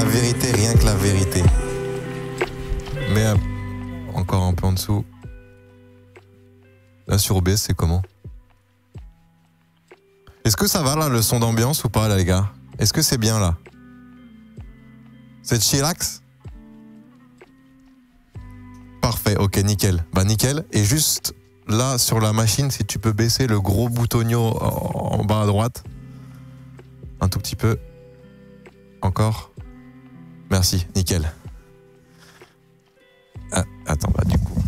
la vérité, rien que la vérité. Mais encore un peu en dessous. Là sur OBS, c'est comment? Est-ce que ça va là, le son d'ambiance ou pas là les gars? Est-ce que c'est bien là? C'est chillax? Parfait, ok, nickel. Bah nickel. Et juste là sur la machine, si tu peux baisser le gros boutonio en bas à droite. Un tout petit peu. Encore. Merci, nickel. Ah, attends, bah du coup.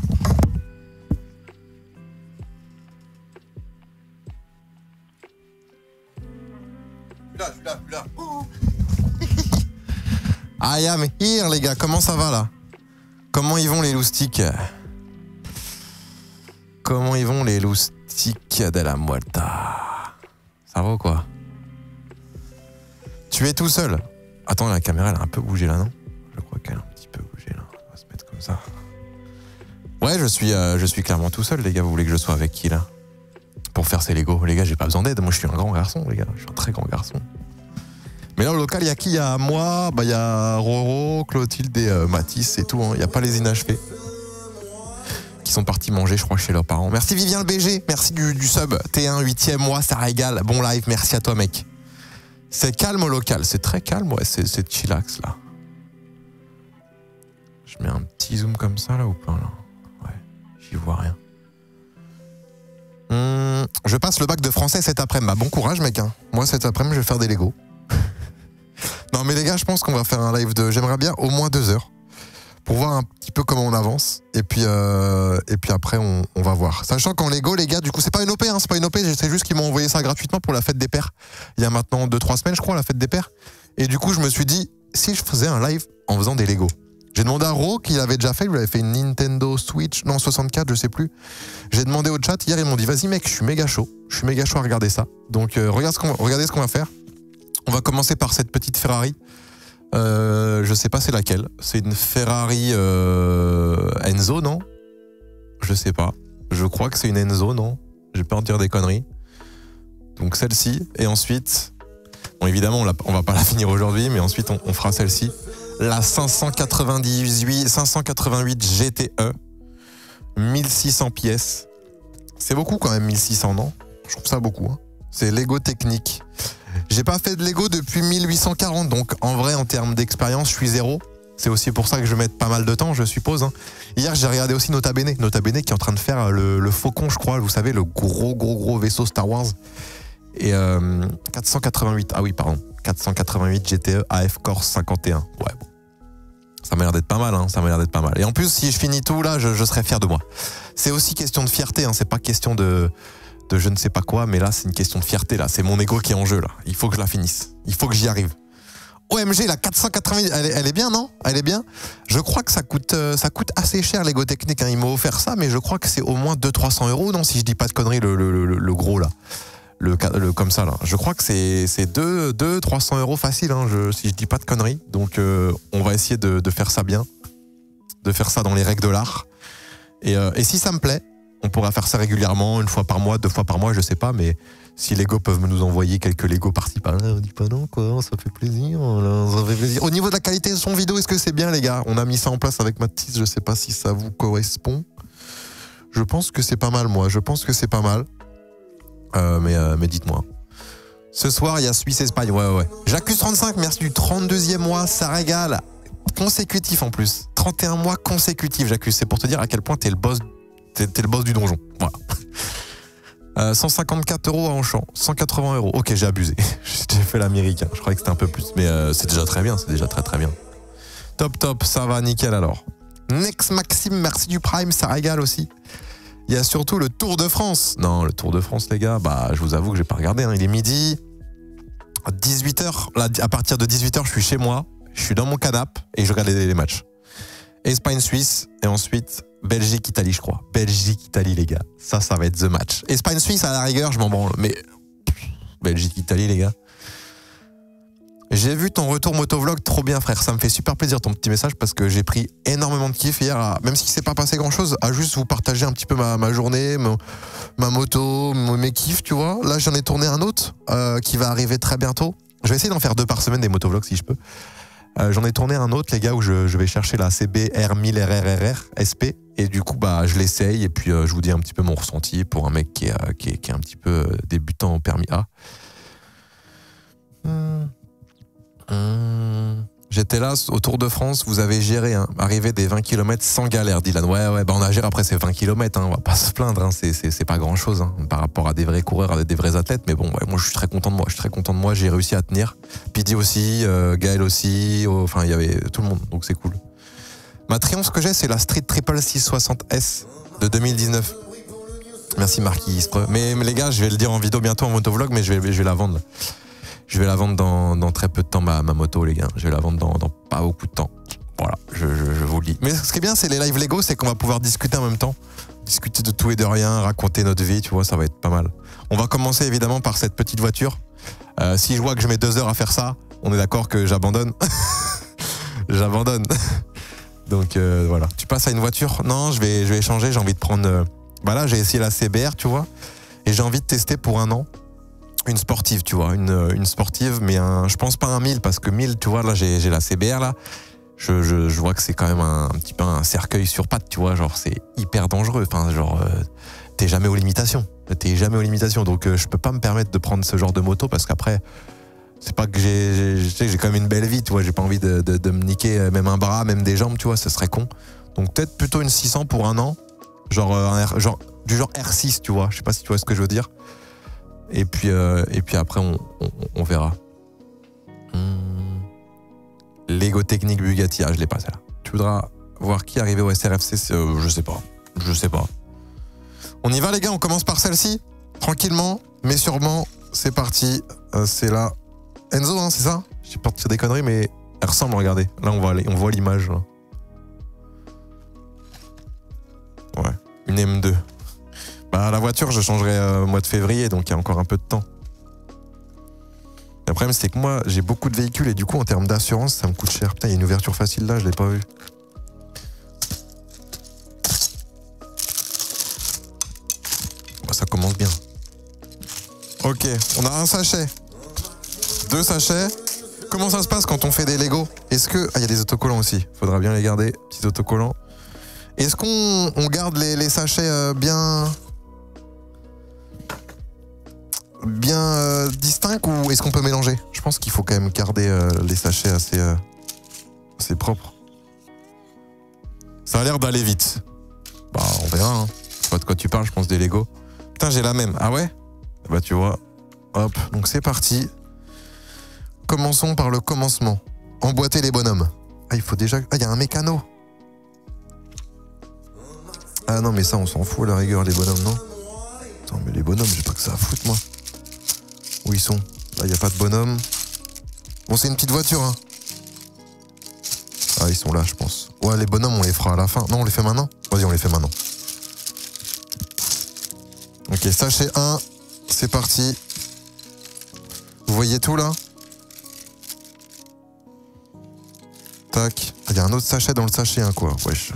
Je suis là. I am here les gars, comment ça va là? Comment ils vont les loustiques? Comment ils vont les loustiques de la Muerta? Ça va ou quoi? Tu es tout seul? Attends, la caméra elle a un peu bougé là, non? Je crois qu'elle a un petit peu bougé là. On va se mettre comme ça. Ouais, je suis clairement tout seul les gars. Vous voulez que je sois avec qui là? Pour faire ces Lego. Les gars, j'ai pas besoin d'aide. Moi, je suis un grand garçon, les gars. Je suis un très grand garçon. Mais là, au local, il y a qui? Il y a moi, il y a Roro, Clotilde et Mathis, c'est tout. Il n'y a pas les inachevés. Qui sont partis manger, je crois, chez leurs parents. Merci Vivien le BG. Merci du sub. T1, 8e mois, ça régale. Bon live. Merci à toi, mec. C'est calme au local. C'est très calme, ouais. C'est chillax, là. Je mets un petit zoom comme ça, là, ou pas, là? Ouais, j'y vois rien. Je passe le bac de français cet après-midi. Bah, bon courage, mec. Hein. Moi, cet après-midi, je vais faire des Lego. Non, mais les gars, je pense qu'on va faire un live de... J'aimerais bien au moins 2 heures pour voir un petit peu comment on avance. Et puis après, on va voir. Sachant qu'en Lego, les gars, du coup, c'est pas une OP, hein, c'est pas une OP. C'est juste qu'ils m'ont envoyé ça gratuitement pour la fête des pères. Il y a maintenant 2-3 semaines, je crois, la fête des pères. Et du coup, je me suis dit, si je faisais un live en faisant des Lego. J'ai demandé à Ro, qui l'avait déjà fait, il avait fait une Nintendo Switch, non 64, je sais plus. J'ai demandé au chat, hier ils m'ont dit, vas-y mec, je suis méga chaud à regarder ça. Donc regardez ce qu'on va faire. On va commencer par cette petite Ferrari. Je sais pas c'est laquelle. C'est une Ferrari Enzo, non? Je sais pas. Je crois que c'est une Enzo, non? J'ai peur de dire des conneries. Donc celle-ci, et ensuite, bon évidemment on va pas la finir aujourd'hui, mais ensuite on fera celle-ci. La 588 GTE, 1600 pièces. C'est beaucoup quand même, 1600, non? Je trouve ça beaucoup. Hein. C'est Lego technique. J'ai pas fait de Lego depuis 1840, donc en vrai, en termes d'expérience, je suis zéro. C'est aussi pour ça que je vais mettre pas mal de temps, je suppose. Hein. Hier, j'ai regardé aussi Nota Bene qui est en train de faire le Faucon, je crois. Vous savez, le gros vaisseau Star Wars. Et 488, ah oui, pardon. 488 GTE AF Corse 51. Ouais, bon. Ça m'a l'air d'être pas mal, hein, ça m'a l'air d'être pas mal. Et en plus, si je finis tout, là, je serai fier de moi. C'est aussi question de fierté, hein, c'est pas question de je ne sais pas quoi, mais là, c'est une question de fierté, là. C'est mon ego qui est en jeu, là. Il faut que je la finisse. Il faut que j'y arrive. OMG, la 480, elle est bien, non? Elle est bien. Je crois que ça coûte assez cher, Lego Technique. Hein. Ils m'ont offert ça, mais je crois que c'est au moins 200-300 €, non? Si je dis pas de conneries, le gros, là. Le comme ça, là. Je crois que c'est 200-300 € facile, hein, si je dis pas de conneries. Donc, on va essayer de faire ça bien. De faire ça dans les règles de l'art. Et si ça me plaît, on pourra faire ça régulièrement, 1 fois par mois, 2 fois par mois, je sais pas, mais si Lego peuvent nous envoyer quelques Lego par-ci par-là, on dit pas non, quoi, ça fait plaisir, là, ça fait plaisir. Au niveau de la qualité de son vidéo, est-ce que c'est bien, les gars? On a mis ça en place avec Mathis, je sais pas si ça vous correspond. Je pense que c'est pas mal, moi, je pense que c'est pas mal. Mais dites-moi. Ce soir, il y a Suisse-Espagne, ouais. J'accuse 35, merci du 32e mois, ça régale. Consécutif en plus. 31 mois consécutifs, j'accuse. C'est pour te dire à quel point t'es le boss du donjon. Voilà. 154 € à Auchan, 180 €. Ok, j'ai abusé. J'ai fait l'américain. Je croyais que c'était un peu plus. Mais c'est déjà très bien, c'est déjà très bien. Top, ça va, nickel alors. Next Maxime, merci du Prime, ça régale aussi. Il y a surtout le Tour de France. Non, le Tour de France, les gars, bah, je vous avoue que j'ai pas regardé. Hein. Il est midi. 18h. Là, à partir de 18h, je suis chez moi. Je suis dans mon canapé et je regarde les matchs. Espagne-Suisse et ensuite Belgique-Italie, je crois. Belgique-Italie, les gars. Ça va être the match. Espagne-Suisse, à la rigueur, je m'en branle. Mais Belgique-Italie, les gars. J'ai vu ton retour motovlog, trop bien frère, ça me fait super plaisir ton petit message parce que j'ai pris énormément de kiff hier, même si c'est pas passé grand chose, à juste vous partager un petit peu ma journée, ma moto, mes kiffs, tu vois. Là j'en ai tourné un autre qui va arriver très bientôt. Je vais essayer d'en faire 2 par semaine des motovlogs si je peux. J'en ai tourné un autre, les gars, où je vais chercher la CB R1000 RRRR SP. Et du coup, bah, je l'essaye et puis je vous dis un petit peu mon ressenti pour un mec qui est un petit peu débutant au permis A. J'étais là au Tour de France, vous avez géré, hein, arriver des 20 km sans galère, Dylan. Ouais, bah on a géré après ces 20 km, hein, on va pas se plaindre, hein, c'est pas grand chose hein, par rapport à des vrais coureurs, à des vrais athlètes, mais bon, ouais, moi je suis très content de moi, j'ai réussi à tenir. Pidi aussi, Gaël aussi, enfin il y avait tout le monde, donc c'est cool. Ma triomphe que j'ai, c'est la Street Triple 660S de 2019. Merci Marquis. Mais les gars, je vais le dire en vidéo bientôt en motovlog, mais je vais la vendre. Je vais la vendre dans très peu de temps, ma moto, les gars. Je vais la vendre dans pas beaucoup de temps. Voilà, je vous le dis. Mais ce qui est bien, c'est les live Lego, c'est qu'on va pouvoir discuter en même temps. Discuter de tout et de rien, raconter notre vie, tu vois, ça va être pas mal. On va commencer évidemment par cette petite voiture. Si je vois que je mets 2 heures à faire ça, on est d'accord que j'abandonne. J'abandonne. Donc voilà. Tu passes à une voiture? Non, je vais changer, j'ai envie de prendre... Bah là, j'ai essayé la CBR, tu vois. Et j'ai envie de tester pour 1 an. Une sportive, tu vois, une sportive, mais je pense pas un 1000, parce que 1000, tu vois, là, j'ai la CBR, là, je vois que c'est quand même un petit peu un cercueil sur pattes, tu vois, genre, c'est hyper dangereux, enfin, genre, t'es jamais aux limitations, donc je peux pas me permettre de prendre ce genre de moto, parce qu'après, c'est pas que j'ai quand même une belle vie, tu vois, j'ai pas envie de me niquer même un bras, même des jambes, tu vois, ce serait con, donc peut-être plutôt une 600 pour 1 an, du genre R6, tu vois, je sais pas si tu vois ce que je veux dire. Et puis après, on verra. Lego Technique Bugatti, je l'ai pas celle-là. Tu voudras voir qui est arrivé au SRFC? Je sais pas. On y va les gars, on commence par celle-ci. Tranquillement, mais sûrement, c'est parti. C'est là. Enzo, hein, c'est ça? J'ai peur de dire des conneries, mais elle ressemble, regardez. Là, on voit l'image. Ouais, une M2. Bah, la voiture, je changerai au mois de février, donc il y a encore un peu de temps. Le problème, c'est que moi, j'ai beaucoup de véhicules et du coup, en termes d'assurance, ça me coûte cher. Putain, il y a une ouverture facile là, je l'ai pas vue. Bah, ça commence bien. Ok, on a un sachet. 2 sachets. Comment ça se passe quand on fait des Lego? Est-ce que... Ah, il y a des autocollants aussi. Faudra bien les garder, petits autocollants. Est-ce qu'on garde les sachets bien distincts ou est-ce qu'on peut mélanger? Je pense qu'il faut quand même garder les sachets assez propres. Ça a l'air d'aller vite. Bah, on verra. Hein. Je sais pas de quoi tu parles, je pense des Lego. Putain, j'ai la même. Ah ouais? Bah, tu vois. Hop, donc c'est parti. Commençons par le commencement. Emboîter les bonhommes. Ah, il faut déjà... Ah, il y a un mécano. Ah non, mais ça, on s'en fout à la rigueur, les bonhommes, non? Attends, mais les bonhommes, j'ai pas que ça à foutre, moi. Où ils sont? Là, il n'y a pas de bonhomme. Bon, c'est une petite voiture, hein. Ah, ils sont là, je pense. Ouais, les bonhommes, on les fera à la fin. Non, on les fait maintenant? Vas-y, on les fait maintenant. Ok, sachet 1. C'est parti. Vous voyez tout, là? Tac. Il y a un autre sachet dans le sachet, hein, quoi. Wesh.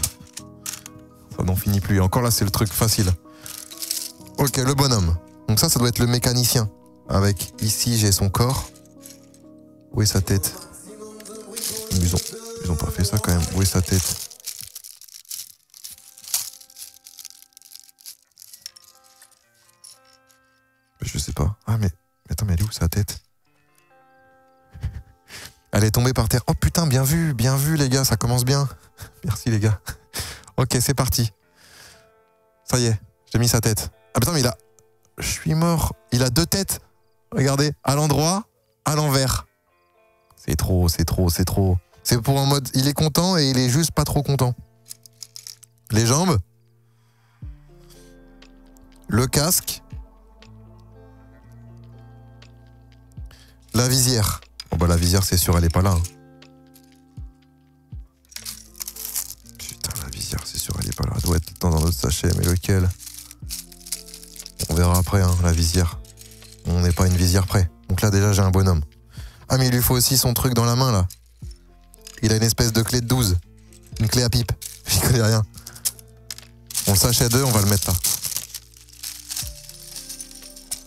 Ça n'en finit plus. Encore là, c'est le truc facile. Ok, le bonhomme. Donc ça doit être le mécanicien. Avec, ici, j'ai son corps. Où est sa tête? Ils ont pas fait ça quand même. Où est sa tête? Je sais pas. Ah, mais attends, mais elle est où sa tête? Elle est tombée par terre. Oh putain, bien vu, les gars, ça commence bien. Merci, les gars. Ok, c'est parti. Ça y est, j'ai mis sa tête. Ah putain, mais il a... Je suis mort. Il a 2 têtes. Regardez, à l'endroit, à l'envers. C'est trop. C'est pour un mode... Il est content et il est juste pas trop content. Les jambes. Le casque. La visière. Bon bah la visière, c'est sûr, elle est pas là. Hein. Putain, la visière, c'est sûr, elle est pas là. Elle doit être dans un autre sachet, mais lequel? On verra après, hein, la visière. On n'est pas une visière près. Donc là, déjà, j'ai un bonhomme. Ah, mais il lui faut aussi son truc dans la main, là. Il a une espèce de clé de 12. Une clé à pipe. J'y connais rien. On le sachet 2, on va le mettre là.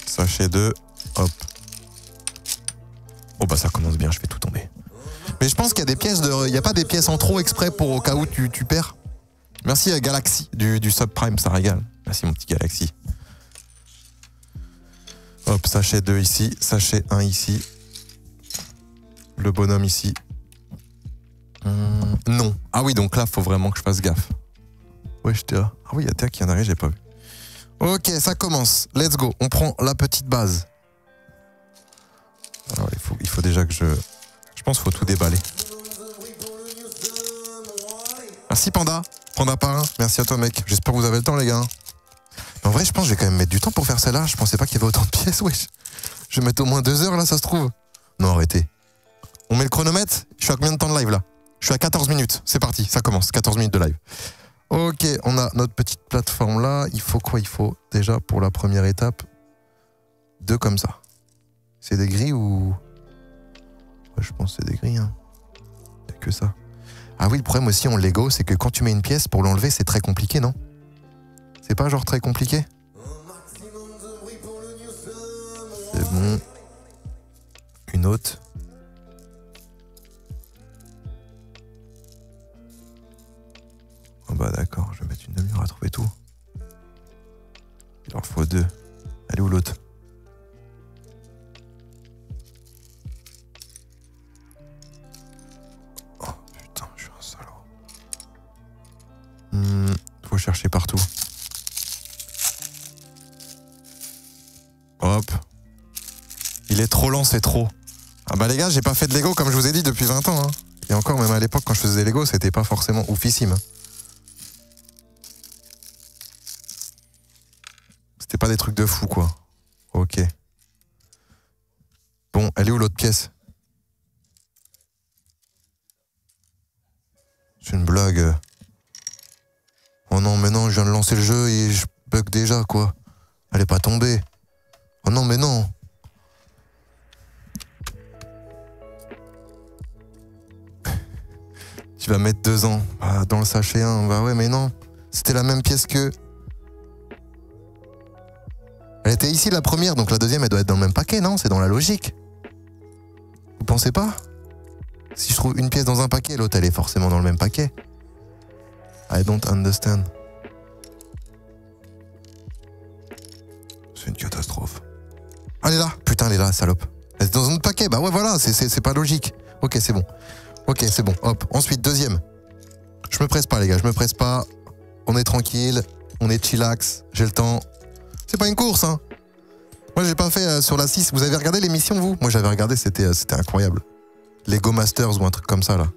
Sachet 2, hop. Oh bah ça commence bien, je fais tout tomber. Mais je pense qu'il y a des pièces de... Il n'y a pas des pièces en trop exprès pour au cas où tu perds. Merci à Galaxy du subprime, ça régale. Merci mon petit Galaxy. Hop, sachet 2 ici, sachet 1 ici. Le bonhomme ici. Non. Ah oui, donc là, faut vraiment que je fasse gaffe. Ouais, j'étais là. Ah oui, il y a Théa qui en arrive, j'ai pas vu. Ok, ça commence. Let's go. On prend la petite base. Alors, il faut déjà que je... Je pense qu'il faut tout déballer. Merci Panda. Panda Parrain. Merci à toi mec. J'espère que vous avez le temps les gars. En vrai, je pense que je vais quand même mettre du temps pour faire celle-là. Je pensais pas qu'il y avait autant de pièces, wesh. Je vais mettre au moins 2 heures là, ça se trouve. Non, arrêtez. On met le chronomètre. Je suis à combien de temps de live là? Je suis à 14 minutes. C'est parti, ça commence. 14 minutes de live. Ok, on a notre petite plateforme là. Il faut quoi? Il faut déjà pour la première étape 2 comme ça. C'est des grilles ou... Ouais, je pense que c'est des grilles. Hein. Il n'y a que ça. Ah oui, le problème aussi en Lego, c'est que quand tu mets une pièce, pour l'enlever, c'est très compliqué, non? C'est pas genre très compliqué? C'est bon. Une autre. Oh bah d'accord, je vais mettre une demi-heure à trouver tout. Il en faut 2. Elle est où l'autre? Oh putain, je suis un salaud. Faut chercher partout. Hop. Il est trop lent, c'est trop. Ah bah les gars, j'ai pas fait de Lego comme je vous ai dit depuis 20 ans. Hein. Et encore, même à l'époque, quand je faisais des Lego, c'était pas forcément oufissime. C'était pas des trucs de fou, quoi. Ok. Bon, elle est où l'autre pièce? C'est une blague. Oh non, mais non, je viens de lancer le jeu et je bug déjà, quoi. Elle est pas tombée. Oh non, mais non. Tu vas mettre 2 ans dans le sachet 1. Bah ouais, mais non. C'était la même pièce que... Elle était ici la première, donc la deuxième, elle doit être dans le même paquet, non? C'est dans la logique. Vous pensez pas? Si je trouve une pièce dans un paquet, l'autre, elle est forcément dans le même paquet. I don't understand. C'est une catastrophe. Elle est là. Putain, elle est là, salope. Elle est dans un autre paquet. Bah ouais, voilà, c'est pas logique. Ok, c'est bon. Ok, c'est bon. Hop. Ensuite, deuxième. Je me presse pas, les gars. Je me presse pas. On est tranquille. On est chillax. J'ai le temps. C'est pas une course, hein. Moi, j'ai pas fait sur la 6. Vous avez regardé l'émission, vous? Moi, j'avais regardé. C'était incroyable. Lego Masters ou un truc comme ça, là.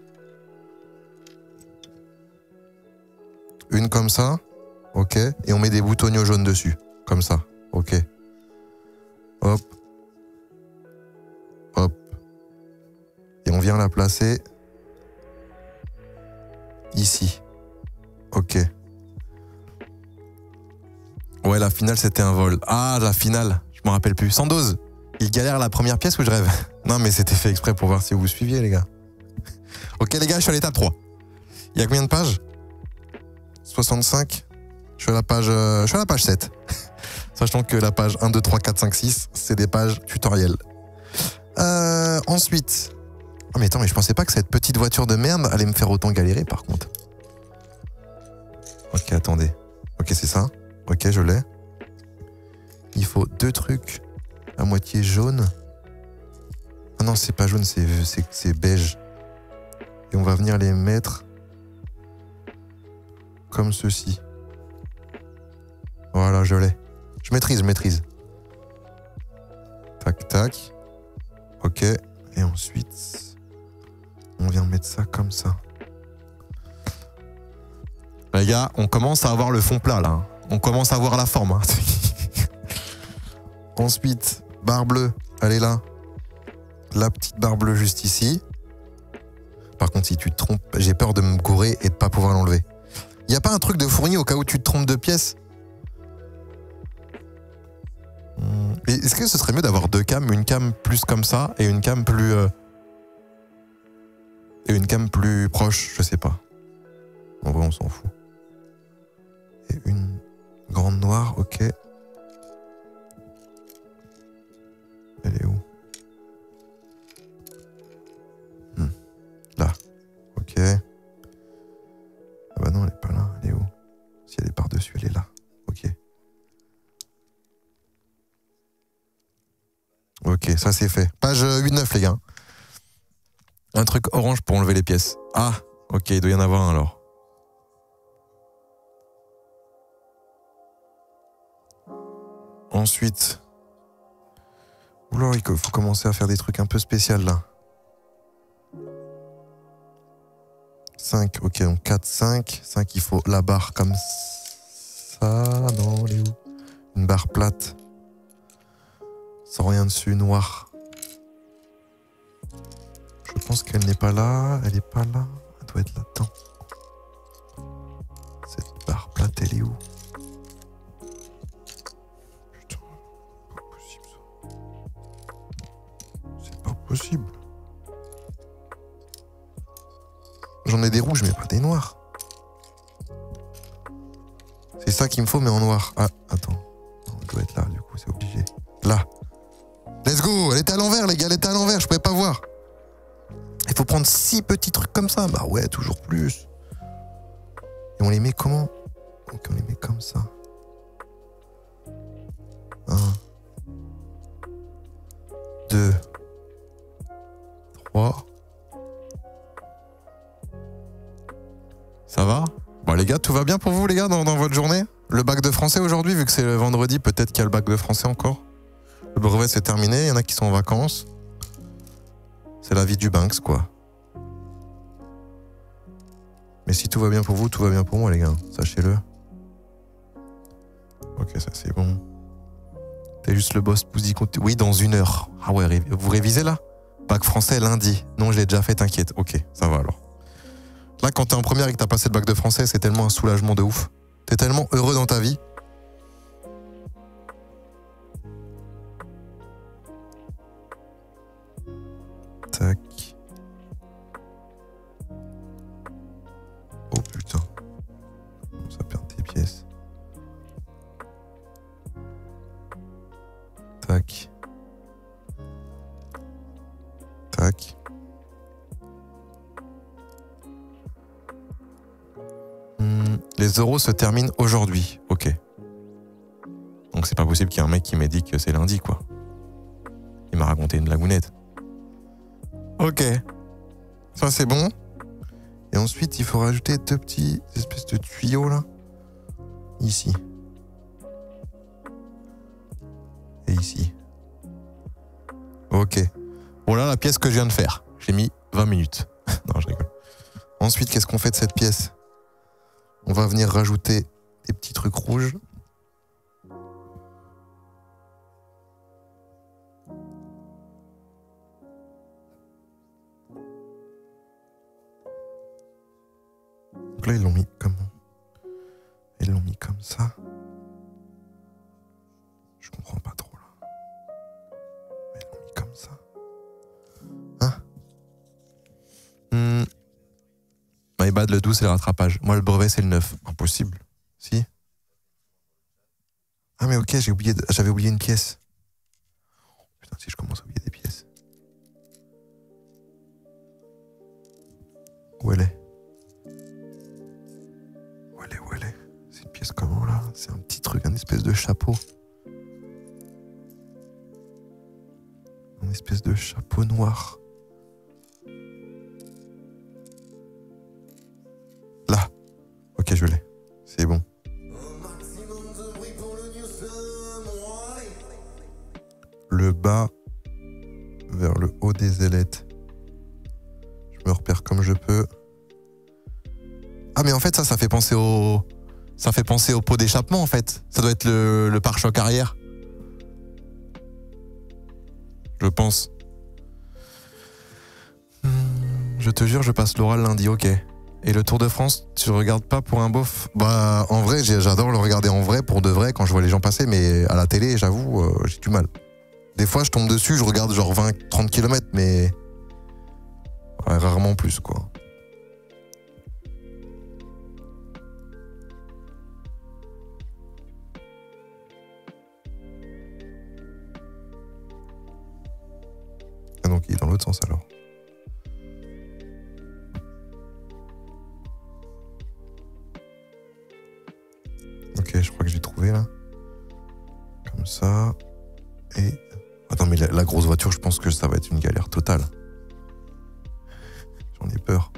Une comme ça. Ok. Et on met des boutoniaux jaunes dessus. Comme ça. Ok. Hop. Hop. Et on vient la placer ici. Ok. Ouais, la finale, c'était un vol. Ah, la finale. Je m'en rappelle plus. Sans dose. Il galère la première pièce ou je rêve? Non, mais c'était fait exprès pour voir si vous suiviez, les gars. Ok, les gars, je suis à l'étape 3. Il y a combien de pages? 65. Je suis à la page 7. Sachant que la page 1, 2, 3, 4, 5, 6, c'est des pages tutoriels. Ensuite... Oh mais attends, mais je pensais pas que cette petite voiture de merde allait me faire autant galérer, par contre. Ok, attendez. Ok, c'est ça. Ok, je l'ai. Il faut 2 trucs à moitié jaune. Ah non, c'est pas jaune, c'est beige. Et on va venir les mettre comme ceci. Voilà, je l'ai. Je maîtrise. Tac, tac. Ok. Et ensuite, on vient mettre ça comme ça. Les gars, on commence à avoir le fond plat, là. Hein. On commence à voir la forme. Hein. Ensuite, barre bleue, elle est là. La petite barre bleue juste ici. Par contre, si tu te trompes, j'ai peur de me gourer et de pas pouvoir l'enlever. Il n'y a pas un truc de fourni au cas où tu te trompes de pièces? Est-ce que ce serait mieux d'avoir 2 cams, une cam plus comme ça et une cam plus proche, je sais pas. En vrai, on s'en fout. Et une grande noire, ok. Elle est où? Ok, ça c'est fait. Page 8-9 les gars. Un truc orange pour enlever les pièces. Ah, ok, il doit y en avoir un alors. Ensuite... Oula, il faut commencer à faire des trucs un peu spéciaux là. 5, ok, donc 4, 5. 5, il faut la barre comme ça. Non, elle est où? Une barre plate. Sans rien dessus, noir. Je pense qu'elle n'est pas là. Elle n'est pas là. Elle doit être là-dedans. Cette barre plate, elle est où? Putain, pas possible ça. C'est pas possible. J'en ai des rouges, mais pas des noirs. C'est ça qu'il me faut, mais en noir. Ah, attends. Non, elle doit être là, du coup, c'est obligé. Là. Let's go! Elle était à l'envers, les gars, elle était à l'envers, je pouvais pas voir. Il faut prendre 6 petits trucs comme ça. Bah ouais, toujours plus. Et on les met comment? Donc on les met comme ça. 1, 2, 3. Ça va? Bon les gars, tout va bien pour vous les gars dans votre journée? Le bac de français aujourd'hui, vu que c'est le vendredi, peut-être qu'il y a le bac de français encore. Le brevet c'est terminé, il y en a qui sont en vacances. C'est la vie du Banks quoi. Mais si tout va bien pour vous, tout va bien pour moi les gars, sachez-le. Ok, ça c'est bon. T'es juste le boss Pouzy. Oui, dans 1 heure. Ah ouais, vous révisez là? Bac français lundi. Non, je l'ai déjà fait, t'inquiète. Ok, ça va alors. Là, quand t'es en première et que t'as passé le bac de français, c'est tellement un soulagement de ouf. T'es tellement heureux dans ta vie. Tac. Oh putain. Ça perd tes pièces. Tac. Tac. Les euros se terminent aujourd'hui. Ok. Donc c'est pas possible qu'il y ait un mec qui m'ait dit que c'est lundi, quoi. Il m'a raconté une blagounette. Ok. Ça c'est bon. Et ensuite, il faut rajouter 2 petits espèces de tuyaux, là. Ici. Et ici. Ok. Bon là, la pièce que je viens de faire. J'ai mis 20 minutes. Non, je rigole. Ensuite, qu'est-ce qu'on fait de cette pièce? On va venir rajouter des petits trucs rouges. Donc là, ils l'ont mis comment? Ils l'ont mis comme ça. Je comprends pas trop là. Ils l'ont mis comme ça. Hein? My bad, le 12 c'est le rattrapage. Moi, le brevet c'est le 9. Impossible. Si? Ah mais ok, j'avais oublié une pièce. Putain, si je commence à oublier des pièces. Où elle est? Où elle est? C'est une pièce comment là? C'est un petit truc, un espèce de chapeau. Un espèce de chapeau noir. Là. Ok, je l'ai. C'est bon. Le bas vers le haut des ailettes. Je me repère comme je peux. Ah mais en fait ça fait penser au... Ça fait penser au pot d'échappement en fait. Ça doit être le pare-choc arrière. Je pense. Je te jure, je passe l'oral lundi, ok. Et le Tour de France, tu le regardes pas pour un bof? Bah en vrai, j'adore le regarder en vrai, pour de vrai, quand je vois les gens passer, mais à la télé, j'avoue, j'ai du mal. Des fois, je tombe dessus, je regarde genre 20-30 km, mais... Ouais, rarement plus, quoi. Ah donc il est dans l'autre sens alors. Ok, je crois que j'ai trouvé là. Comme ça. Et Attends, mais la grosse voiture, je pense que ça va être une galère totale. J'en ai peur.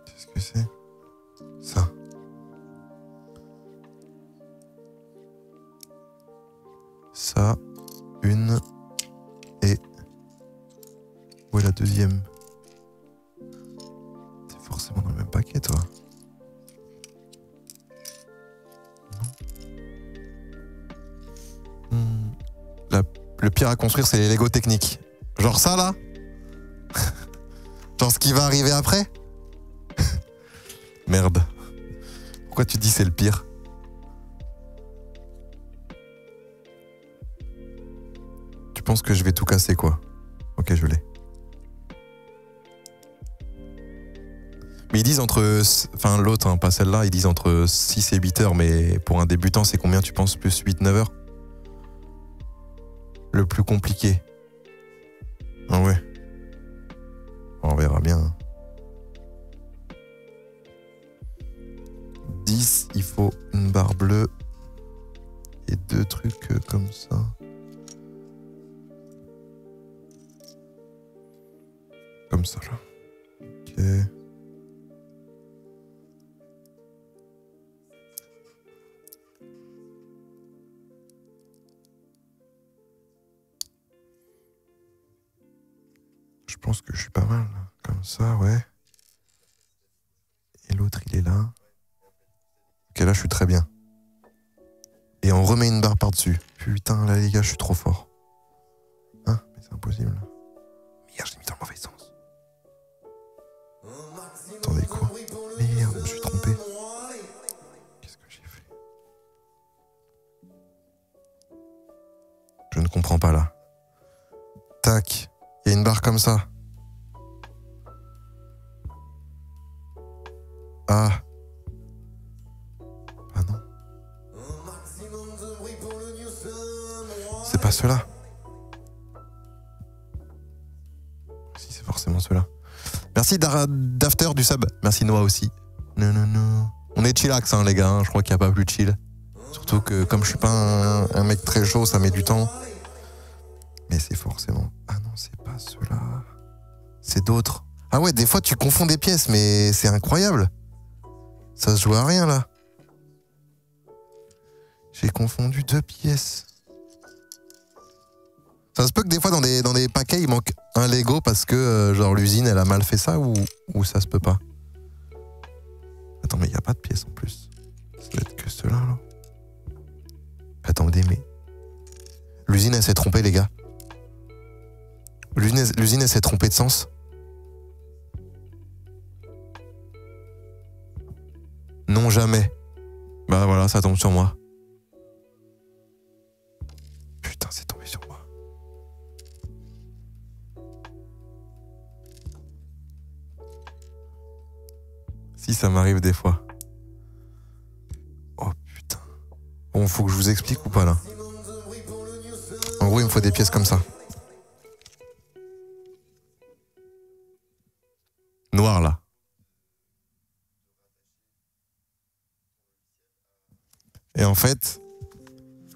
Qu'est-ce que c'est? Ça. Ça, une et... Où est la deuxième? C'est forcément dans le même paquet, toi. Le pire à construire, c'est les Lego techniques. Genre ça, là? Genre ce qui va arriver après? Merde. Pourquoi tu dis c'est le pire? Tu penses que je vais tout casser, quoi? Ok, je l'ai. Mais ils disent entre... Enfin, l'autre, hein, pas celle-là, ils disent entre 6 et 8 heures, mais pour un débutant, c'est combien, tu penses? Plus 8-9 heures? Le plus compliqué. Ah ouais. On verra bien. 10, il faut une barre bleue et 2 trucs comme ça. Comme ça, là. Ok. Je pense que je suis pas mal, là. Comme ça, ouais. Et l'autre, il est là. Ok, là, je suis très bien. Et on remet une barre par-dessus. Putain, là, les gars, je suis trop fort. Hein? Mais c'est impossible. Merde, j'ai mis dans le mauvais sens. Attendez, quoi? Merde, je me suis trompé. Qu'est-ce que j'ai fait? Je ne comprends pas, là. Tac. Il y a une barre comme ça. Ah. Ah non. C'est pas ceux-là. Si, c'est forcément ceux-là. Merci d'After du sub. Merci Noah aussi. Non, non, non. On est chillax, hein, les gars. Hein. Je crois qu'il n'y a pas plus chill. Surtout que comme je suis pas un mec très chaud, ça met du temps. Mais c'est forcément... Ah non, c'est pas ceux-là. C'est d'autres. Ah ouais, des fois tu confonds des pièces, mais c'est incroyable. Ça se joue à rien, là. J'ai confondu 2 pièces. Ça se peut que des fois, dans des paquets, il manque un Lego parce que, genre, l'usine, elle a mal fait ça ou ça se peut pas? Attends, mais il n'y a pas de pièces en plus. Ça doit être que ceux-là, là. Attendez, mais... L'usine, elle s'est trompée, les gars. L'usine, elle s'est trompée de sens. Non, jamais. Bah voilà, ça tombe sur moi. Putain, c'est tombé sur moi. Si, ça m'arrive des fois. Oh putain. Bon, faut que je vous explique ou pas, là? En gros, il me faut des pièces comme ça. Noir, là. Et en fait,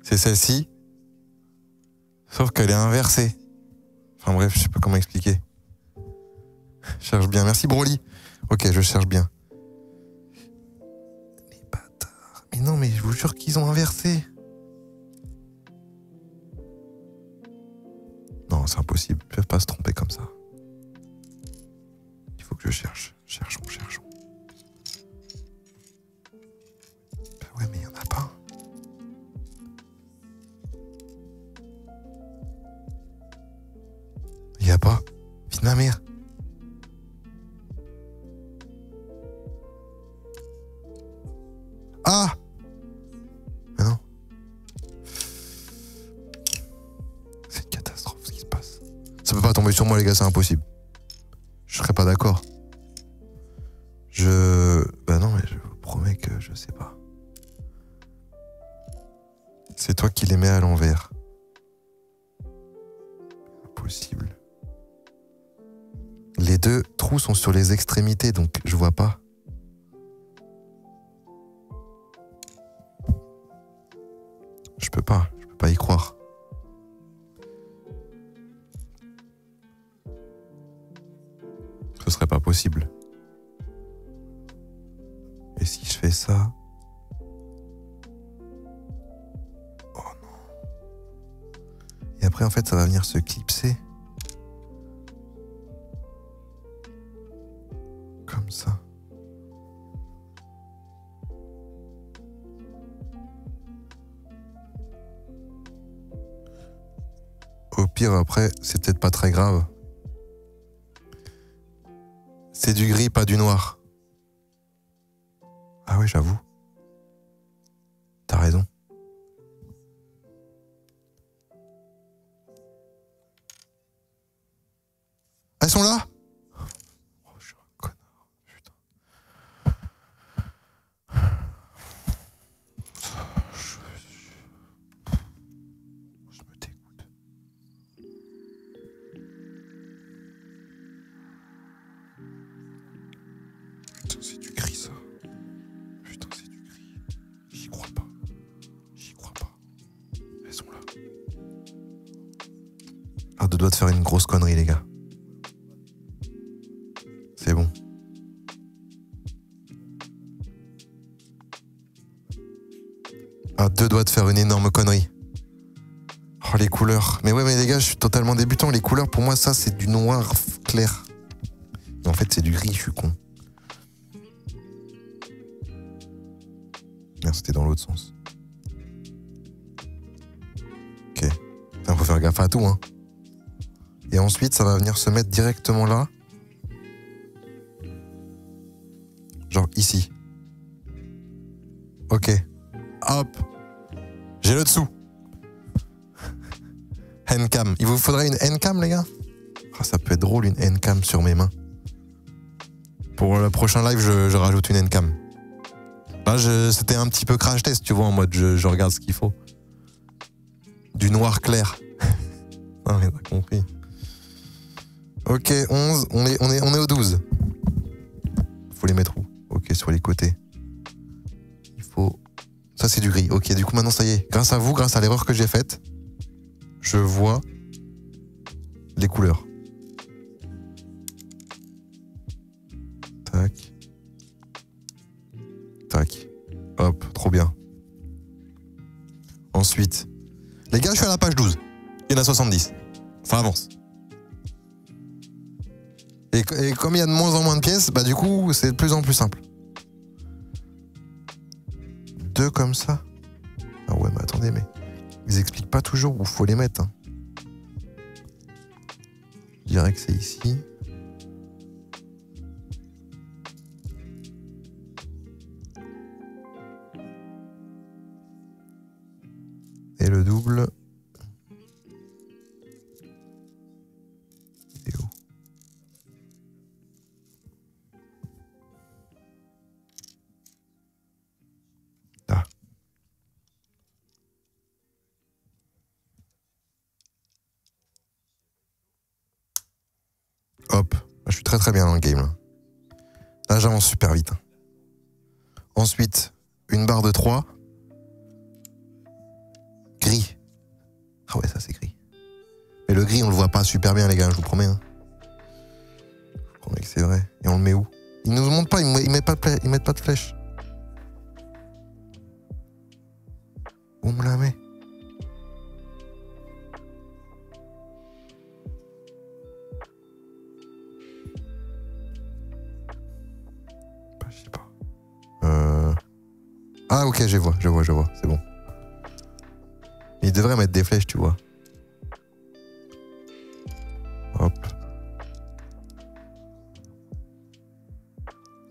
c'est celle-ci. Sauf qu'elle est inversée. Enfin bref, je sais pas comment expliquer. Je cherche bien. Merci Broly. Ok, je cherche bien. Les bâtards. Mais non, mais je vous jure qu'ils ont inversé. Non, c'est impossible. Ils peuvent pas se tromper comme ça. Il faut que je cherche. Cherchons, cherchons. Ben ouais, mais il y en a pas. Il y a pas. Putain, ma mère. Ah! Mais non. C'est une catastrophe ce qui se passe. Ça peut pas tomber sur moi, les gars, c'est impossible. Je serais pas d'accord. Bah non, mais je vous promets que je sais pas. C'est toi qui les mets à l'envers. Impossible. Les 2 trous sont sur les extrémités, donc je vois pas. je peux pas y croire. Ce serait pas possible. Et si je fais ça? Oh non. Et après, en fait, ça va venir se clipser. Comme ça. Au pire, après, c'est peut-être pas très grave. C'est du gris, pas du noir. Ah ouais, j'avoue. T'as raison. Elles sont là? Oh, je suis un connard. Putain. Je me dégoûte. Putain, c'est du gris, ça. Putain, c'est du gris. J'y crois pas. J'y crois pas. Elles sont là. À deux doigts de faire une grosse connerie, les gars. C'est bon. À deux doigts de faire une énorme connerie. Oh, les couleurs. Mais ouais, mais les gars, je suis totalement débutant. Les couleurs, pour moi, ça, c'est du noir clair. Mais en fait, c'est du gris, je suis con. Merde, c'était dans l'autre sens. Ok. Putain, faut faire gaffe à tout, hein. Et ensuite, ça va venir se mettre directement là. Genre ici. Ok. Hop. J'ai le dessous. Handcam. Il vous faudrait une handcam, les gars? Ah, ça peut être drôle, une handcam sur mes mains. Pour le prochain live, je rajoute une handcam. Là, c'était un petit peu crash test, tu vois, en mode je regarde ce qu'il faut. Du noir clair. Non, mais t'as compris. Ok, 11. On est au 12. Faut les mettre où? Ok, sur les côtés. Il faut... Ça, c'est du gris. Ok, du coup, maintenant, ça y est. Grâce à vous, grâce à l'erreur que j'ai faite, je vois les couleurs. Tac. Tac. Hop, trop bien. Ensuite, les gars, je suis à la page 12. Il y en a 70. Ça avance. Et comme il y a de moins en moins de pièces, bah du coup, c'est de plus en plus simple. Deux comme ça. Ah ouais, mais attendez, mais ils expliquent pas toujours où faut les mettre. Hein. Je dirais que c'est ici. Et le double. Et où? Là. Hop. Je suis très très bien dans le game là. Là j'avance super vite. Ensuite, une barre de 3. Gris. Ah ouais, ça c'est gris. Mais le gris, on le voit pas super bien, les gars, je vous promets. Hein. Je vous promets que c'est vrai. Et on le met où? Ils nous montrent pas, ils mettent pas de flèche. Où on me la met? Bah, je sais pas. Ah ok, je vois, c'est bon. Il devrait mettre des flèches, tu vois. Hop.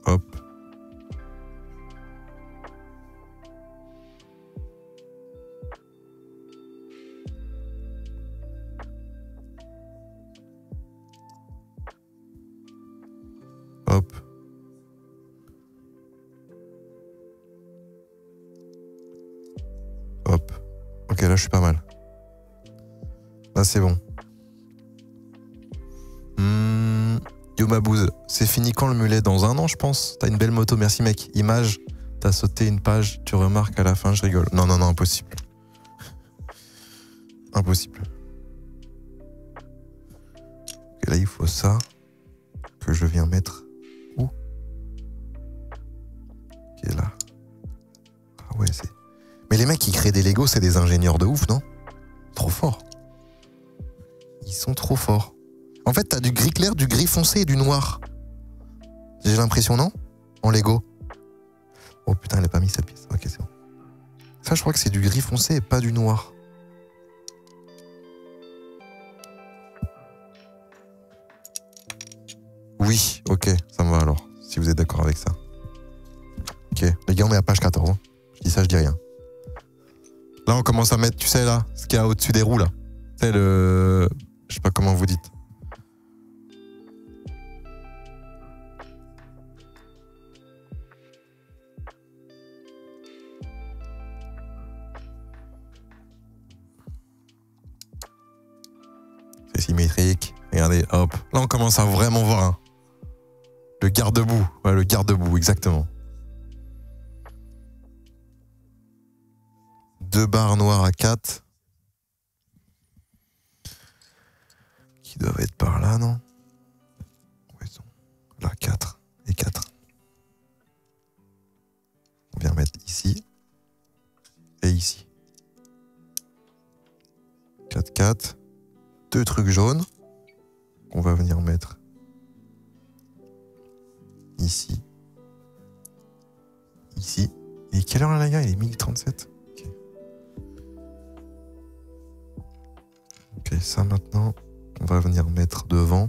Hop. Hop. Hop. Ok, là je suis pas mal. Là c'est bon. Yo ma bouse, c'est fini quand le mulet? Dans un an je pense. T'as une belle moto, merci mec. Image, t'as sauté une page, tu remarques à la fin, je rigole. Non, non, non, impossible. Impossible. Et là, il faut ça que je viens mettre où? Qui est là. Ah ouais, c'est... Mais les mecs qui créent des Lego, c'est des ingénieurs de ouf, non? Trop fort. Ils sont trop forts. En fait, t'as du gris clair, du gris foncé et du noir. J'ai l'impression, non? En Lego. Oh putain, elle a pas mis sa pièce. Ok, c'est bon. Ça, je crois que c'est du gris foncé et pas du noir. Oui, ok, ça me va alors, si vous êtes d'accord avec ça. Ok, les gars, on est à page 14. Hein. Je dis ça, je dis rien. Là, on commence à mettre, tu sais, là, ce qu'il y a au-dessus des roues, là. C'est le... Je sais pas comment vous dites. C'est symétrique. Regardez, hop. Là, on commence à vraiment voir hein. Le garde-boue. Ouais, le garde-boue, exactement. 2 barres noires à 4. Qui doivent être par là, non? Où ils sont? Là, 4 et 4. On vient mettre ici. Et ici. 4, 4. 2 trucs jaunes. On va venir mettre ici. Ici. Et quelle heure là, les gars? Il est 1037. Ok. Ok, ça maintenant, on va venir mettre devant.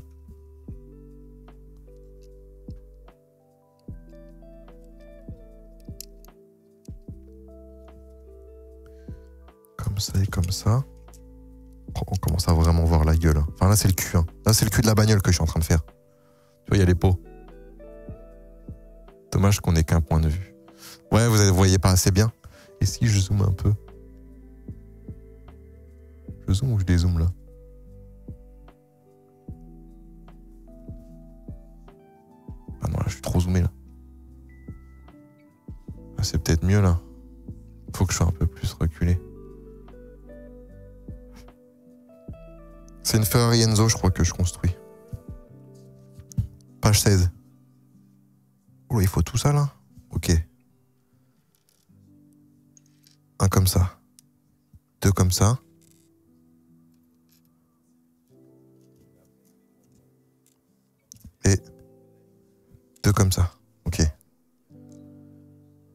Comme ça et comme ça. Oh, on commence à vraiment voir la gueule. Enfin là c'est le cul. Hein. Là c'est le cul de la bagnole que je suis en train de faire. Tu vois, il y a les pots. Dommage qu'on ait qu'un point de vue. Ouais, vous voyez pas assez bien. Et si je zoome un peu? Je zoome ou je dézoome là? Ah non, là je suis trop zoomé là. Ah, c'est peut-être mieux là. Faut que je sois un peu plus reculé. C'est une Ferrari Enzo, je crois que je construis. Page 16. Oh, il faut tout ça là? Ok. Un comme ça. 2 comme ça. Et 2 comme ça. Ok.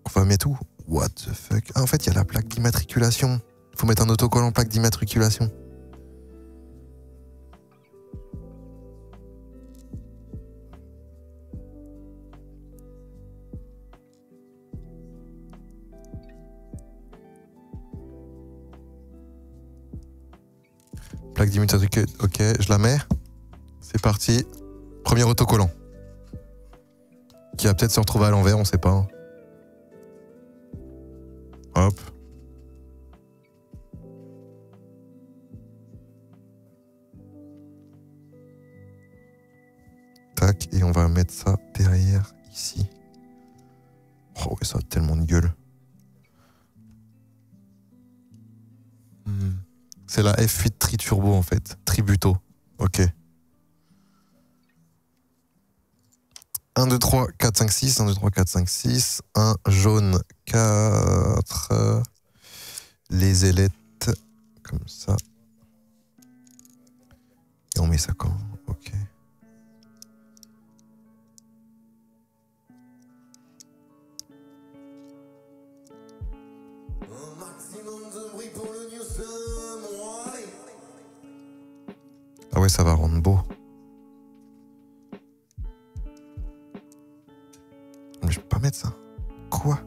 On va mettre où? What the fuck? Ah, en fait, il y a la plaque d'immatriculation. Il faut mettre un autocollant plaque d'immatriculation. Plaque d'immatriculation. Ok, je la mets. C'est parti. Premier autocollant. Qui va peut-être se retrouver à l'envers, on sait pas. Hein. Hop. Tac, et on va mettre ça derrière, ici. Oh ouais, ça a tellement de gueule. C'est la F8 Tri-Turbo en fait. Tributo. Ok. 1, 2, 3, 4, 5, 6. 1, 2, 3, 4, 5, 6. 1 jaune, 4. Les ailettes. Comme ça. Et on met ça comment? Ok. Ah ouais, ça va rendre beau. Mais je peux pas mettre ça. Quoi?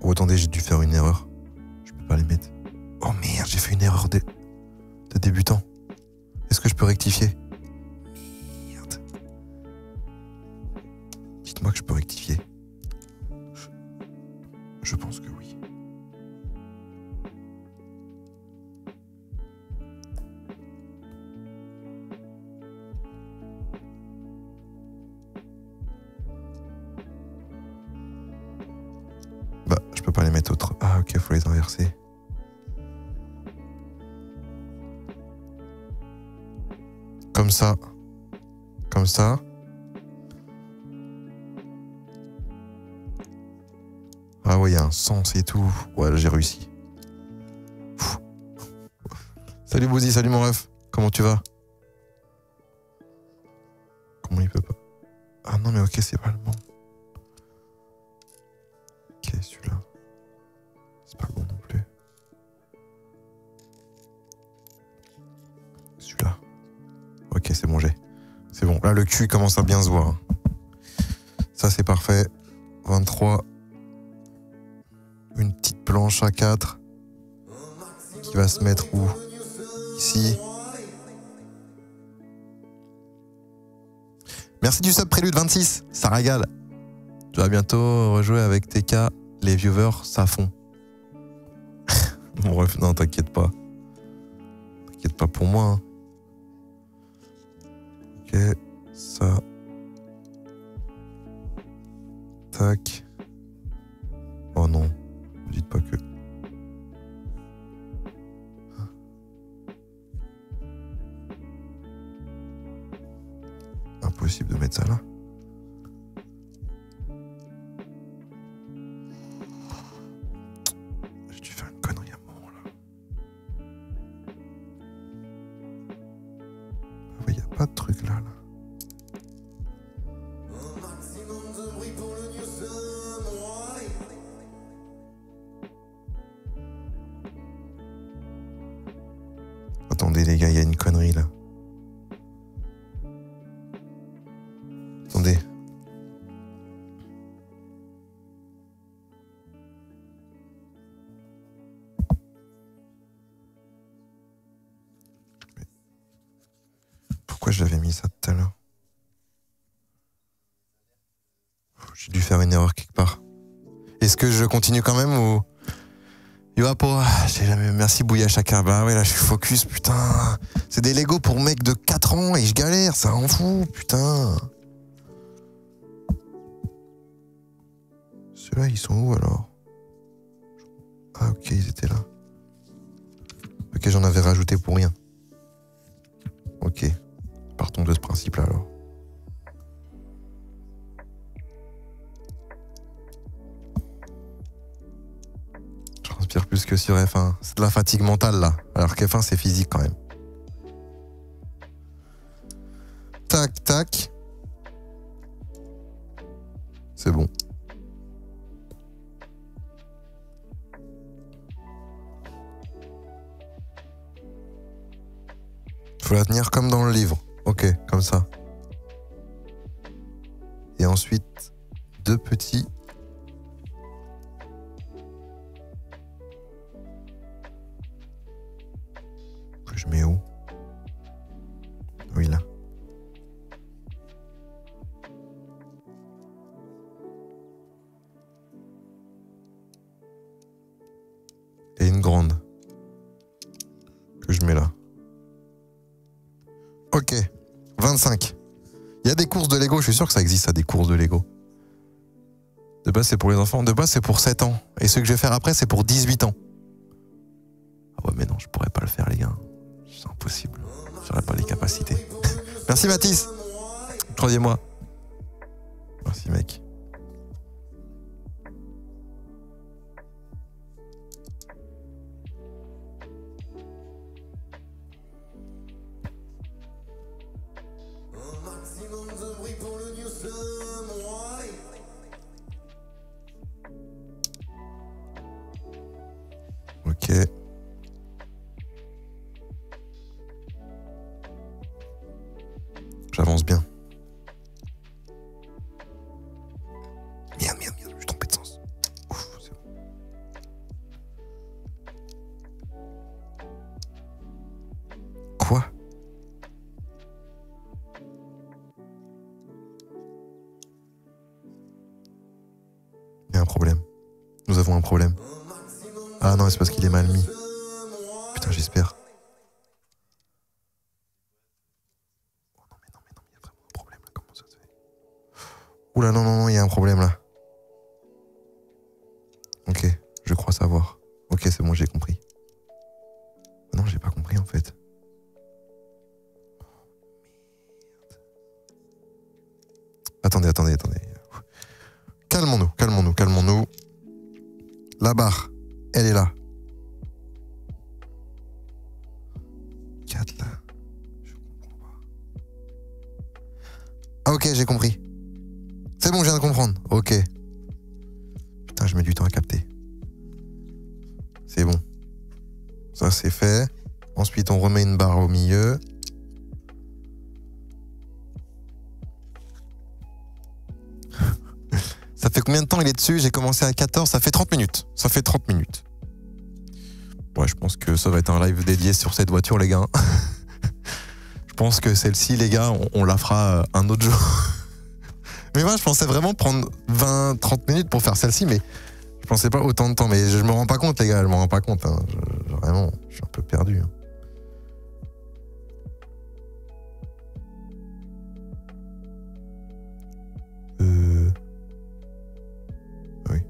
Oh, attendez, j'ai dû faire une erreur. Je peux pas les mettre. Oh merde, j'ai fait une erreur de débutant. Est-ce que je peux rectifier? Merde. Dites-moi que je peux rectifier. Je pense que oui. Bah, je peux pas les mettre autres. Ah ok, faut les inverser. comme ça. Comme ça. Ah ouais, il y a un sens et tout. Ouais, là, j'ai réussi. Pfff. Salut Bouzy, salut mon ref. Comment tu vas? Comment il peut pas? Ah non, mais ok, c'est pas le bon. Ok, celui-là. C'est pas le bon non plus. Celui-là. Ok, c'est bon, j'ai. C'est bon. Là, le cul commence à bien se voir. Ça, c'est parfait. 23. Une petite planche à 4 qui va se mettre où? Ici. Merci du sub prélude 26, ça régale. Tu vas bientôt rejouer avec TK, les viewers, ça fond. Mon ref, non, t'inquiète pas. T'inquiète pas pour moi. Hein. Ok, ça. Tac. Oh non, ne dites pas que... Impossible de mettre ça là. J'ai dû faire une connerie à un moment là. Il n'y a pas de truc là. Attendez les gars, il y a une connerie là. Attendez. Pourquoi je l'avais mis ça tout à l'heure? J'ai dû faire une erreur quelque part. Est-ce que je continue quand même ou... Yo Apo, j'ai jamais... Merci Bouya Chaka. Bah ouais, là je suis focus, putain. C'est des Lego pour mecs de 4 ans et je galère, ça en fout, putain. Ceux-là, ils sont où alors? Ah ok, ils étaient là. Ok, j'en avais rajouté pour rien. Ok, partons de ce principe-là alors. Je transpire plus que sur F1. C'est de la fatigue mentale là. Alors qu'F1 c'est physique quand même. Tac, tac. C'est bon. Faut la tenir comme dans le livre. Ok, comme ça. Et ensuite, 2 petits. Que je mets où? Oui, là. Et une grande. Que je mets là. Ok, 25. Il y a des courses de Lego, je suis sûr que ça existe, ça, des courses de Lego. De base, c'est pour les enfants. De base, c'est pour 7 ans. Et ce que je vais faire après, c'est pour 18 ans. Ah ouais, mais non, je pourrais pas le faire, les gars. C'est impossible. J'aurais pas les capacités. Merci, Mathis. Croyez-moi. Merci, mec. Ok. J'avance bien. Merde, je suis trompé de sens. Ouf, c'est bon. Quoi? Il y a un problème. Nous avons un problème. Ah non, c'est parce qu'il est mal mis. Putain, j'espère. Oh non, mais il y a vraiment un problème là. Comment ça se fait? Oula, non, il y a un problème là. Ok, je crois savoir. Ok, c'est bon, j'ai compris. Non, j'ai pas compris en fait. Attendez. Calmons-nous. La barre, elle est là. 4 là. Je comprends pas. Ah ok, j'ai compris. C'est bon, je viens de comprendre. Ok. Putain, je mets du temps à capter. C'est bon. Ça, c'est fait. Ensuite, on remet une barre au milieu. Ça fait combien de temps il est dessus? J'ai commencé à 14, ça fait 30 minutes. Ouais, je pense que ça va être un live dédié sur cette voiture, les gars. Je pense que celle-ci, les gars, on la fera un autre jour. Mais moi, je pensais vraiment prendre 20-30 minutes pour faire celle-ci, mais je pensais pas autant de temps. Mais je me rends pas compte, les gars, je me rends pas compte. Hein. Vraiment, je suis un peu perdu. Hein. Oui.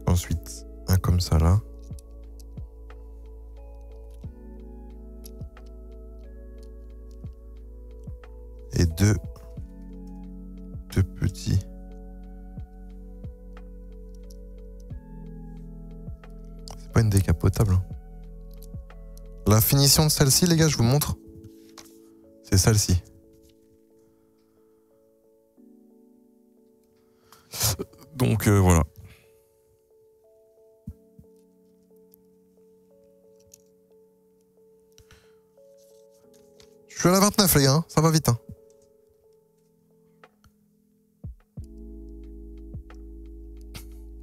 Ensuite, un comme ça là. Et deux petits. C'est pas une décapotable. Hein. La finition de celle-ci, les gars, je vous montre. C'est celle-ci. Donc voilà. Je suis à la 29, les gars. Hein. Ça va vite. Hein.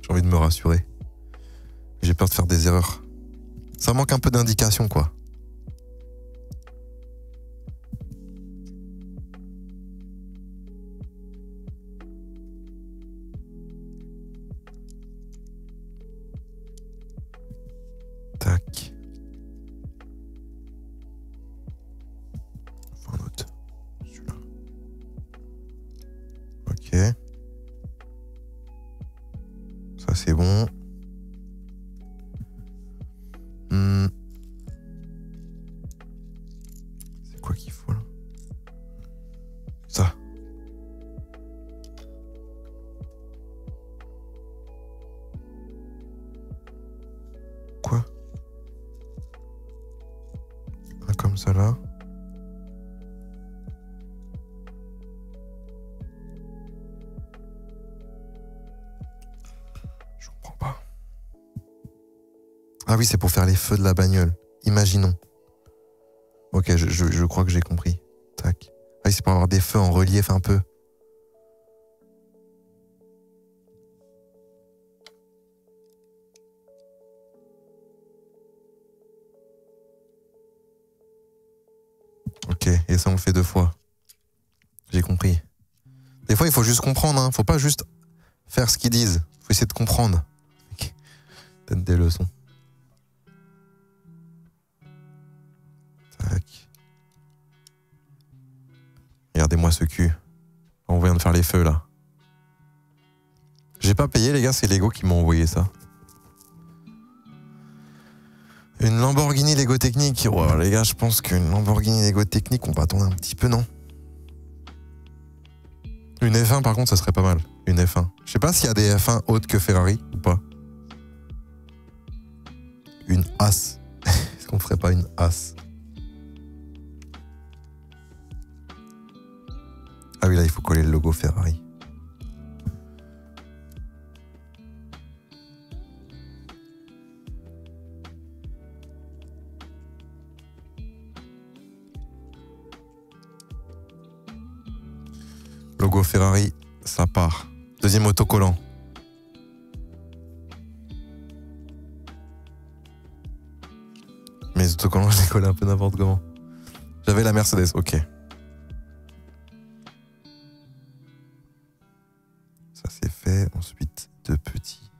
J'ai envie de me rassurer. J'ai peur de faire des erreurs. Ça manque un peu d'indication, quoi. Tac. Enfin, un autre. Celui-là. Ok. Ça, c'est bon. C'est quoi qu'il faut, là? Ça. Quoi? Un comme ça, là. Je comprends pas. Ah oui, c'est pour faire les feux de la bagnole. Imaginons. Ok, je crois que j'ai compris. Tac. Ah oui, c'est pour avoir des feux en relief un peu. Ok, et ça on le fait 2 fois. J'ai compris. Des fois, il faut juste comprendre. Hein. Faut pas juste faire ce qu'ils disent. Faut essayer de comprendre. Okay. Donne des leçons. Tac. Regardez-moi ce cul. On vient de faire les feux, là. J'ai pas payé, les gars. C'est Lego qui m'a envoyé ça. Une Lamborghini Lego Technique. Oh, les gars, je pense qu'une Lamborghini Lego Technique, on va attendre un petit peu, non? Une F1, par contre, ça serait pas mal. Une F1. Je sais pas s'il y a des F1 autres que Ferrari ou pas. Une As. Est-ce qu'on ferait pas une As? Ah oui, là, il faut coller le logo Ferrari. Logo Ferrari, ça part. Deuxième autocollant. Mes autocollants, je les collais un peu n'importe comment. J'avais la Mercedes, ok. Ça c'est fait. Ensuite, 2 petits.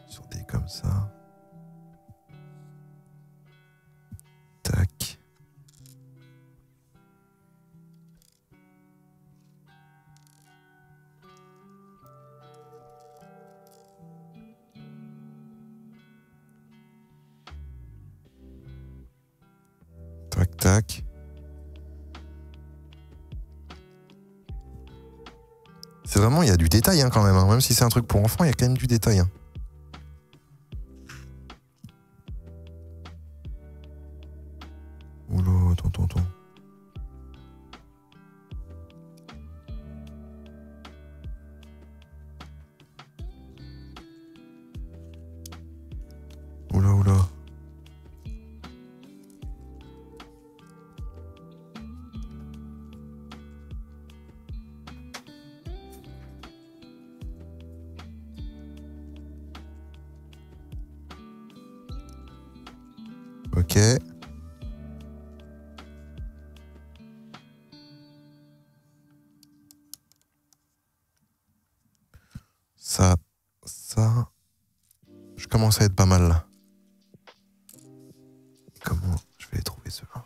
Sur des comme ça. Tac. Tac. C'est vraiment, il y a du détail hein, quand même. Hein. Même si c'est un truc pour enfants, il y a quand même du détail. Hein. Oula, attends. Oula. Ok. Ça. Je commence à être pas mal là. Comment je vais les trouver ceux-là?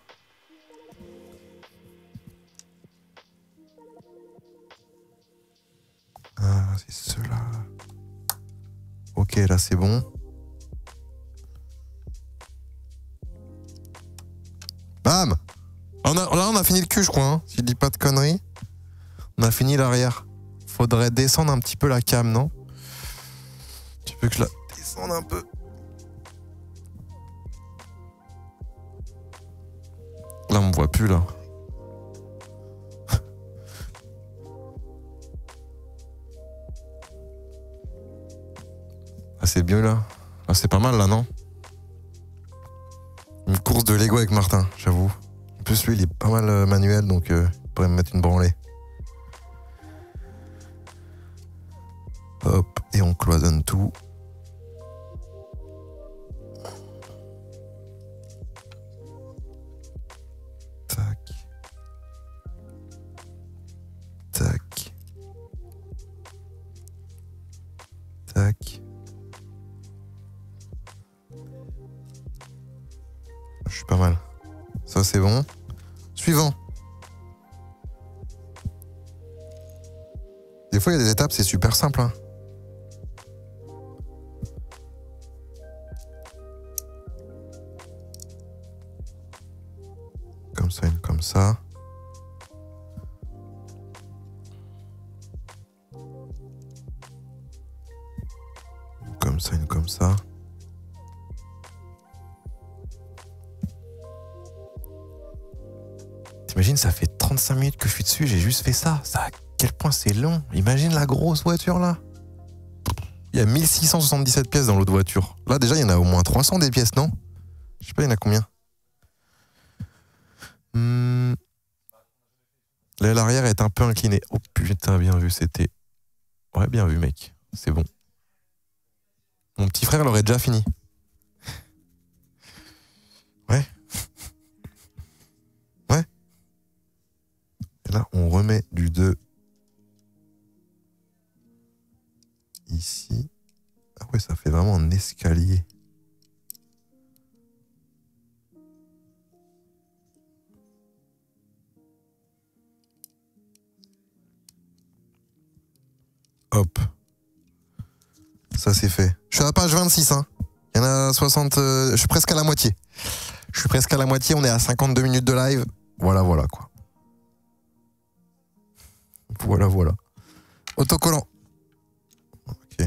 Ah, c'est ceux-là. Ok, là c'est bon. Bam! Là on a fini le cul je crois, hein, si je dis pas de conneries. On a fini l'arrière. Faudrait descendre un petit peu la cam, non? Tu veux que je la descende un peu? Là on me voit plus là. Ah c'est mieux là. Ah, c'est pas mal là, non? Une course de Lego avec Martin, j'avoue. En plus lui il est pas mal manuel donc il pourrait me mettre une branlée. Hop, et on cloisonne tout. Tac. Tac. Tac. Je suis pas mal. Ça c'est bon. Suivant. Des fois il y a des étapes, c'est super simple. Hein. Comme ça, une comme ça. Une comme ça, une comme ça. T'imagines, ça fait 35 minutes que je suis dessus, j'ai juste fait ça. À quel point c'est long. Imagine la grosse voiture là. Il y a 1677 pièces dans l'autre voiture. Là déjà, il y en a au moins 300 des pièces, non? Je sais pas, il y en a combien? L'aile arrière est un peu inclinée. Oh putain, bien vu, c'était... Ouais, bien vu, mec. C'est bon. Mon petit frère l'aurait déjà fini. Ouais. Ouais. Et là, on remet du 2 ici. Ah ouais, ça fait vraiment un escalier. Hop. Ça, c'est fait. Je suis à la page 26, hein. Il y en a 60... je suis presque à la moitié. On est à 52 minutes de live. Voilà, quoi. Voilà. Autocollant. Ok.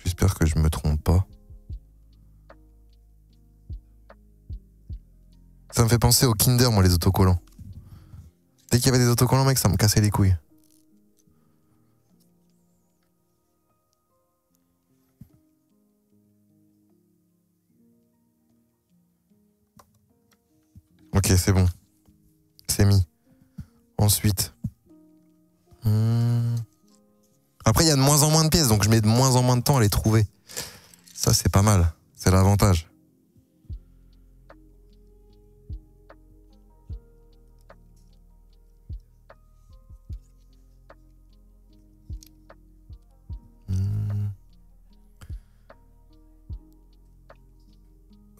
J'espère que je me trompe pas. Ça me fait penser au Kinder, moi, les autocollants. Dès qu'il y avait des autocollants, mec, ça me cassait les couilles. Ok, c'est bon. C'est mis. Ensuite. Après, il y a de moins en moins de pièces, donc je mets de moins en moins de temps à les trouver. Ça, c'est pas mal. C'est l'avantage.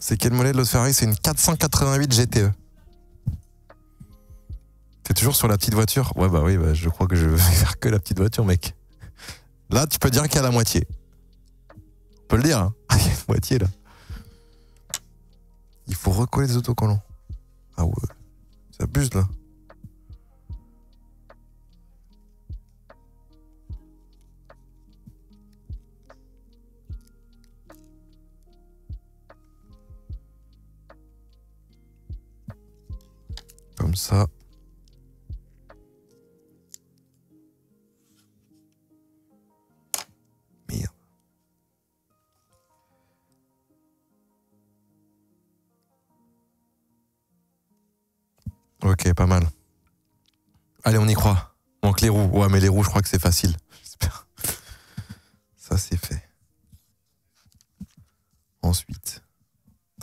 C'est quel modèle l'autre Ferrari? C'est une 488 GTE. T'es toujours sur la petite voiture? Ouais, bah oui, bah, je crois que je vais faire que la petite voiture, mec. Là, tu peux dire qu'il y a la moitié. On peut le dire, hein. Il y a une moitié, là. Il faut recoller des autocollants. Ah ouais, ça abuse, là. Comme ça. Merde. Ok, pas mal. Allez, on y croit. Manque les roues. Ouais, mais les roues, je crois que c'est facile. J'espère. Ça, c'est fait. Ensuite.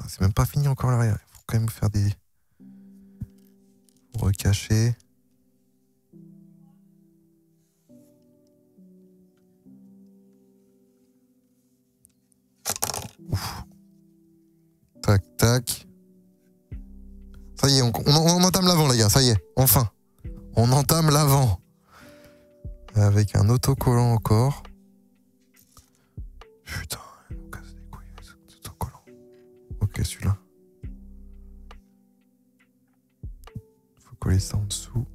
C'est même pas fini encore l'arrière. Il faut quand même faire des... Recacher. Ouf. Tac, tac. Ça y est, on entame l'avant, les gars. Ça y est, enfin. On entame l'avant. Avec un autocollant encore. Putain, il nous casse les couilles avec cet autocollant. Ok, celui-là. Faut coller ça en dessous.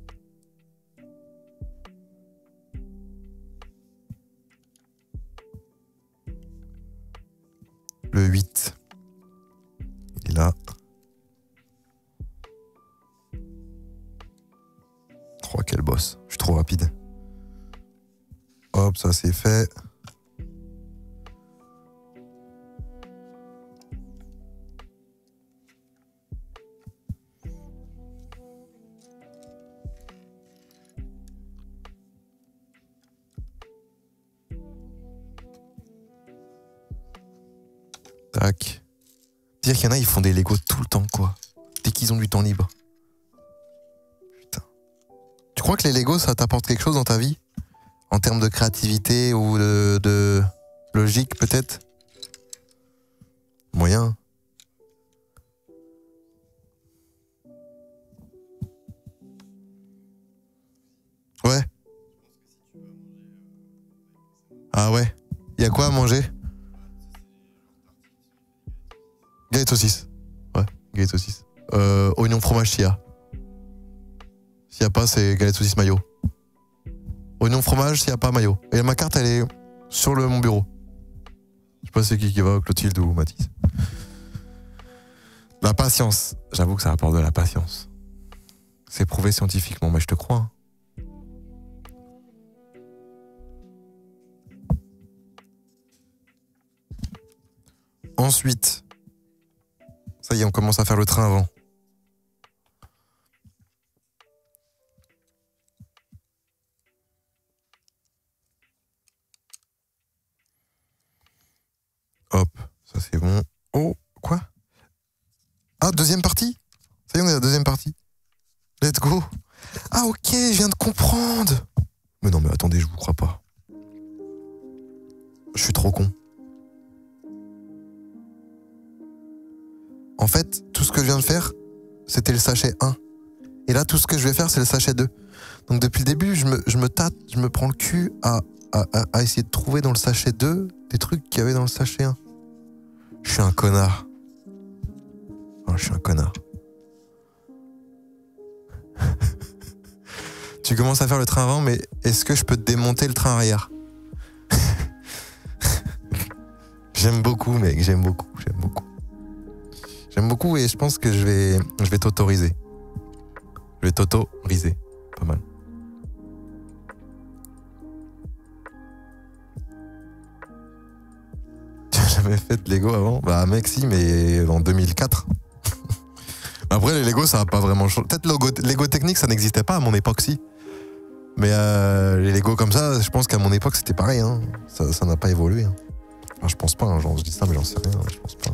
Le 8. Il est là. Oh, quel boss. Je suis trop rapide. Hop, ça c'est fait. Tac. Dire qu'il y en a, ils font des Lego tout le temps, quoi. Dès qu'ils ont du temps libre. Putain. Tu crois que les Lego, ça t'apporte quelque chose dans ta vie? En termes de créativité ou de logique, peut-être? Moyen. Ouais. Ah ouais. Il y a quoi à manger? Galette saucisse. Ouais, galette saucisse. Oignon fromage s'il y a. S'il n'y a pas, c'est galette saucisse mayo. Oignon fromage s'il n'y a pas mayo. Et ma carte, elle est sur mon bureau. Je sais pas c'est qui va, Clotilde ou Mathis. La patience. J'avoue que ça apporte de la patience. C'est prouvé scientifiquement, mais je te crois. Hein. Ensuite, ça y est, on commence à faire le train avant. Hop, ça c'est bon. Oh, quoi? Ah, deuxième partie? Ça y est, on est à la deuxième partie. Let's go. Ah ok, je viens de comprendre. Mais non, mais attendez, je vous crois pas. Je suis trop con. En fait, tout ce que je viens de faire, c'était le sachet 1. Et là, tout ce que je vais faire, c'est le sachet 2. Donc depuis le début, je me tâte, je me prends le cul à essayer de trouver dans le sachet 2 des trucs qu'il y avait dans le sachet 1. Je suis un connard. Oh, je suis un connard. Tu commences à faire le train avant, mais est-ce que je peux te démonter le train arrière? J'aime beaucoup, mec, j'aime beaucoup. J'aime beaucoup et je pense que je vais t'autoriser. Je vais t'autoriser. Pas mal. Tu as jamais fait de Lego avant? Bah mec si, mais en 2004. Après les Lego ça a pas vraiment changé. Peut-être Lego technique ça n'existait pas à mon époque si. Mais les Lego comme ça, je pense qu'à mon époque c'était pareil. Hein. Ça n'a pas évolué. Hein. Enfin, je pense pas, hein. Genre, je dis ça mais j'en sais rien. Je pense pas.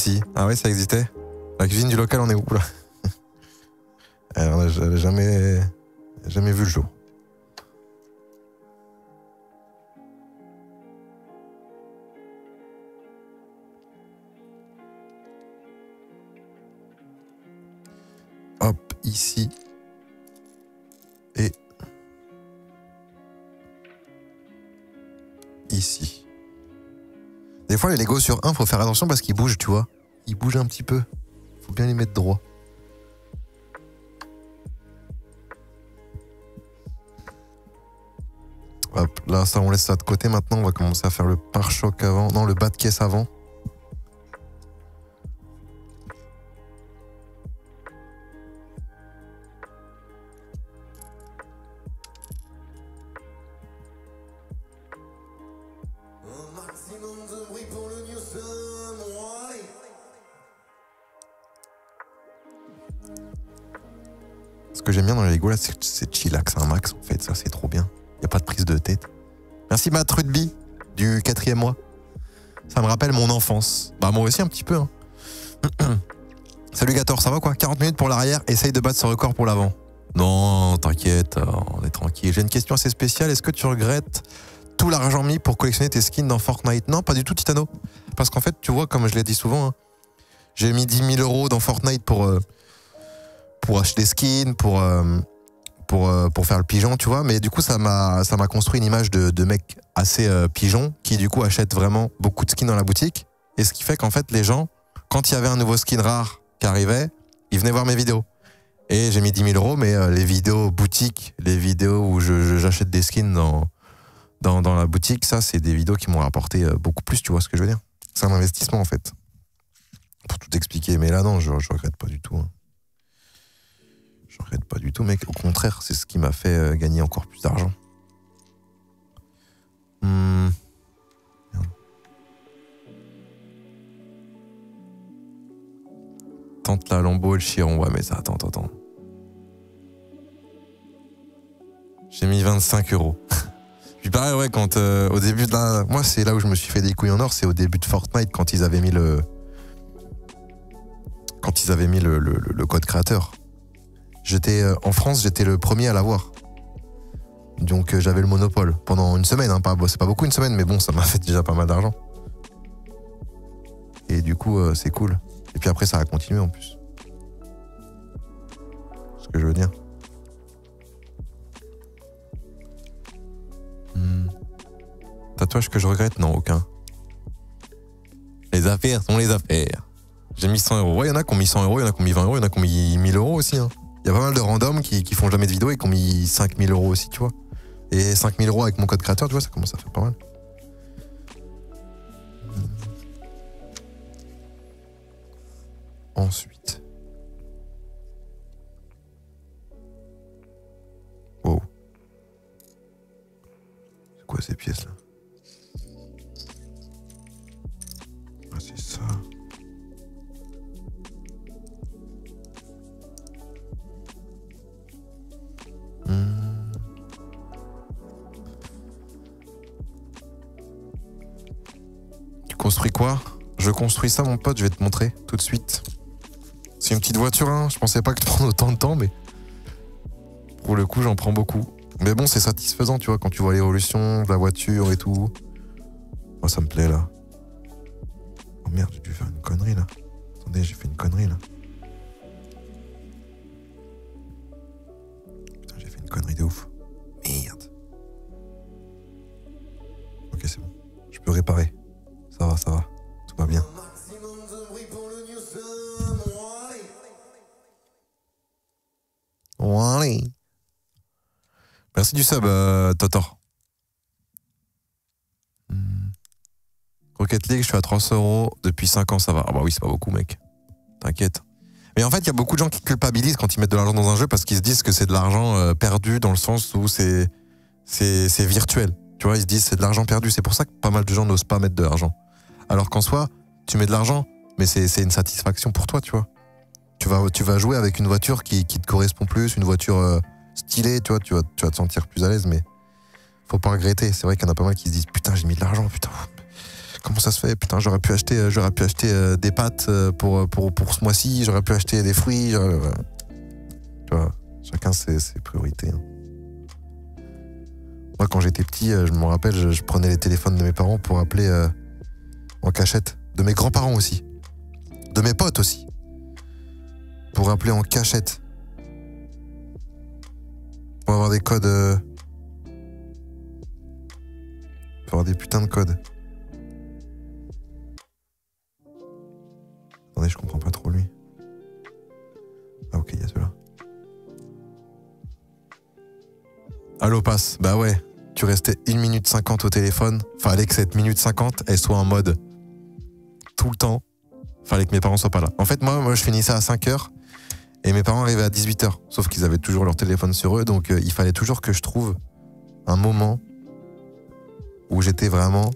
si. Ah ouais, ça existait. La cuisine du local, on est où là? Elle n'a jamais vu le jour. Hop, ici. Et ici. Des fois, les Lego sur 1, faut faire attention parce qu'ils bougent, tu vois. Ils bougent un petit peu. Faut bien les mettre droit. Hop, là, ça, on laisse ça de côté. Maintenant, on va commencer à faire le pare-choc avant. Non, le bas de caisse avant. Ce que j'aime bien dans les Lego, là, c'est chillax, un max, en fait. Ça, c'est trop bien. Il n'y a pas de prise de tête. Merci, Matt Rudby, du 4e mois. Ça me rappelle mon enfance. Bah, moi aussi, un petit peu. Hein. Salut, Gator, ça va quoi? 40 minutes pour l'arrière, essaye de battre ce record pour l'avant. Non, t'inquiète, on est tranquille. J'ai une question assez spéciale. Est-ce que tu regrettes tout l'argent mis pour collectionner tes skins dans Fortnite? Non, pas du tout, Titano. Parce qu'en fait, tu vois, comme je l'ai dit souvent, hein, j'ai mis 10 000 € dans Fortnite pour acheter des skins, pour faire le pigeon, tu vois. Mais du coup, ça m'a construit une image de mec assez pigeon qui, du coup, achète vraiment beaucoup de skins dans la boutique. Et ce qui fait qu'en fait, les gens, quand il y avait un nouveau skin rare qui arrivait, ils venaient voir mes vidéos. Et j'ai mis 10 000 €, mais les vidéos boutiques, les vidéos où j'achète des skins dans la boutique, ça, c'est des vidéos qui m'ont rapporté beaucoup plus, tu vois ce que je veux dire. C'est un investissement, en fait. Pour tout expliquer. Mais là, non, je regrette pas du tout. Hein. Je regrette pas du tout, mec. Au contraire, c'est ce qui m'a fait gagner encore plus d'argent. Tente la Lambeau et le Chiron. Ouais, mais ça, attends. J'ai mis 25 €. Puis pareil, ouais, quand au début de la... Moi, c'est là où je me suis fait des couilles en or, c'est au début de Fortnite, quand ils avaient mis le code créateur. En France, j'étais le premier à l'avoir. Donc j'avais le monopole pendant une semaine. Hein, c'est pas beaucoup une semaine, mais bon, ça m'a fait déjà pas mal d'argent. Et du coup, c'est cool. Et puis après, ça a continué en plus. C'est ce que je veux dire. Tatouage que je regrette? Non, aucun. Les affaires sont les affaires. J'ai mis 100 €. Ouais, il y en a qui ont mis 100 €, il y en a qui ont mis 20 €, il y en a qui ont mis 1000 € aussi. Hein. Il y a pas mal de randoms qui font jamais de vidéos et qui ont mis 5000 € aussi, tu vois. Et 5000 € avec mon code créateur, tu vois, ça commence à faire pas mal. Ensuite. Wow. C'est quoi ces pièces-là? Ah, c'est ça. Tu construis quoi? Je construis ça, mon pote, je vais te montrer tout de suite. C'est une petite voiture, hein. Je pensais pas que tu prends autant de temps, mais pour le coup, j'en prends beaucoup. Mais bon, c'est satisfaisant, tu vois, quand tu vois l'évolution de la voiture et tout. Moi, ça me plaît, là. Oh merde, j'ai dû faire une connerie, là. Attendez, j'ai fait une connerie, là. Putain, j'ai fait une connerie de ouf. Merde. Ok, c'est bon. Je peux réparer. Ça va. Tout va bien. Ouais. Merci du sub, Totor. Rocket League, je suis à 300 € depuis 5 ans, ça va. Ah bah oui, c'est pas beaucoup, mec. T'inquiète. Mais en fait, il y a beaucoup de gens qui culpabilisent quand ils mettent de l'argent dans un jeu parce qu'ils se disent que c'est de l'argent perdu dans le sens où c'est virtuel. Tu vois, ils se disent c'est de l'argent perdu. C'est pour ça que pas mal de gens n'osent pas mettre de l'argent. Alors qu'en soi, tu mets de l'argent, mais c'est une satisfaction pour toi, tu vois. Tu vas jouer avec une voiture qui te correspond plus, une voiture stylée, tu vois, tu vas te sentir plus à l'aise, mais faut pas regretter. C'est vrai qu'il y en a pas mal qui se disent putain, j'ai mis de l'argent, putain. comment ça se fait? Putain, j'aurais pu acheter des pâtes pour ce mois-ci, j'aurais pu acheter des fruits. Tu vois, chacun ses priorités. Hein. Moi, quand j'étais petit, je me rappelle, je prenais les téléphones de mes parents pour appeler en cachette. De mes grands-parents aussi. De mes potes aussi. Pour appeler en cachette. Pour avoir des codes... Pour avoir des putains de codes. Attendez, je comprends pas trop lui. Ah ok, il y a ceux-là. Allô, passe. Bah ouais. Tu restais 1 minute 50 au téléphone. Fallait que cette minute 50, elle soit en mode tout le temps. Fallait que mes parents soient pas là. En fait, moi je finissais à 5h et mes parents arrivaient à 18h. Sauf qu'ils avaient toujours leur téléphone sur eux. Donc il fallait toujours que je trouve un moment où j'étais vraiment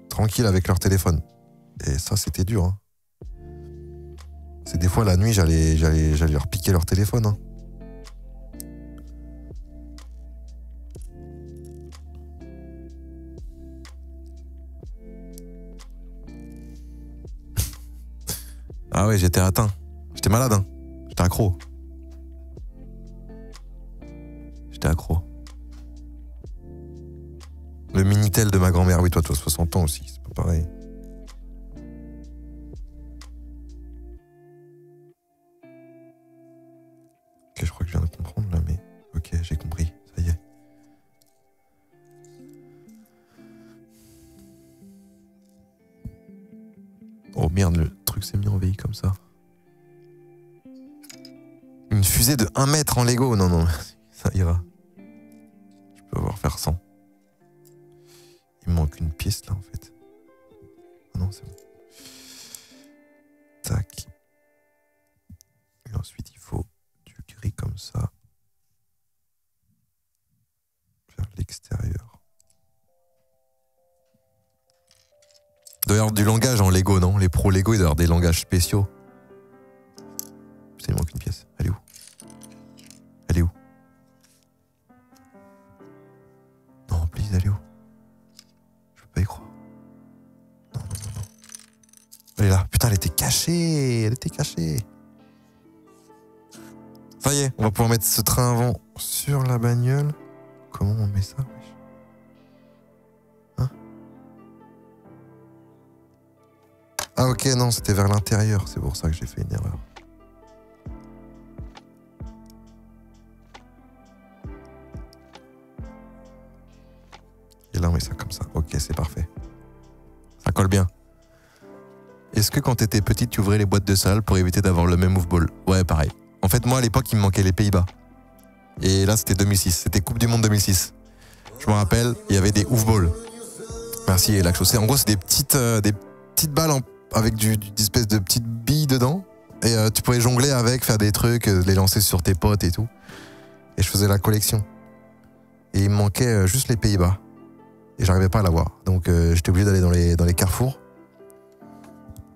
tranquille avec leur téléphone. Et ça, c'était dur. Hein. C'est des fois la nuit, j'allais leur piquer leur téléphone. Hein. Ah ouais, j'étais atteint. J'étais malade, hein. J'étais accro. J'étais accro. Le Minitel de ma grand-mère, oui, toi, tu as 60 ans aussi, c'est pas pareil. Ok, je crois que je viens de comprendre là, mais... Ok, j'ai compris, ça y est. Oh merde, le truc s'est mis en veille comme ça. Une fusée de 1 mètre en Lego. Non, non, ça ira. Je peux avoir faire 100. Il me manque une pièce là en fait. Ah non, c'est bon. Tac. Et ensuite, il faut du gris comme ça. Vers l'extérieur. Il doit y avoir du langage en Lego, non? Les pros Lego, ils doivent avoir des langages spéciaux. Putain, il manque une pièce. Elle est où? Elle est où? Non, please, elle est où? Je peux pas y croire. Non, non, non, non. Elle est là. Putain, elle était cachée. Elle était cachée. Ça y est, on va pouvoir mettre ce train avant sur la bagnole. Comment on met ça? Hein? Ah ok, non, c'était vers l'intérieur. C'est pour ça que j'ai fait une erreur. Et là, on met ça comme ça. Ok, c'est parfait. Ça colle bien. Est-ce que quand t'étais petite, tu ouvrais les boîtes de salles pour éviter d'avoir le même move-ball? Ouais, pareil. En fait, moi, à l'époque, il me manquait les Pays-Bas. Et là, c'était 2006. C'était Coupe du Monde 2006. Je me rappelle, il y avait des ouf-balls. Merci, et la chaussée. En gros, c'est des petites balles avec des espèces de petites billes dedans. Et tu pouvais jongler avec, faire des trucs, les lancer sur tes potes et tout. Et je faisais la collection. Et il me manquait juste les Pays-Bas. Et j'arrivais pas à l'avoir. Donc j'étais obligé d'aller dans les carrefours.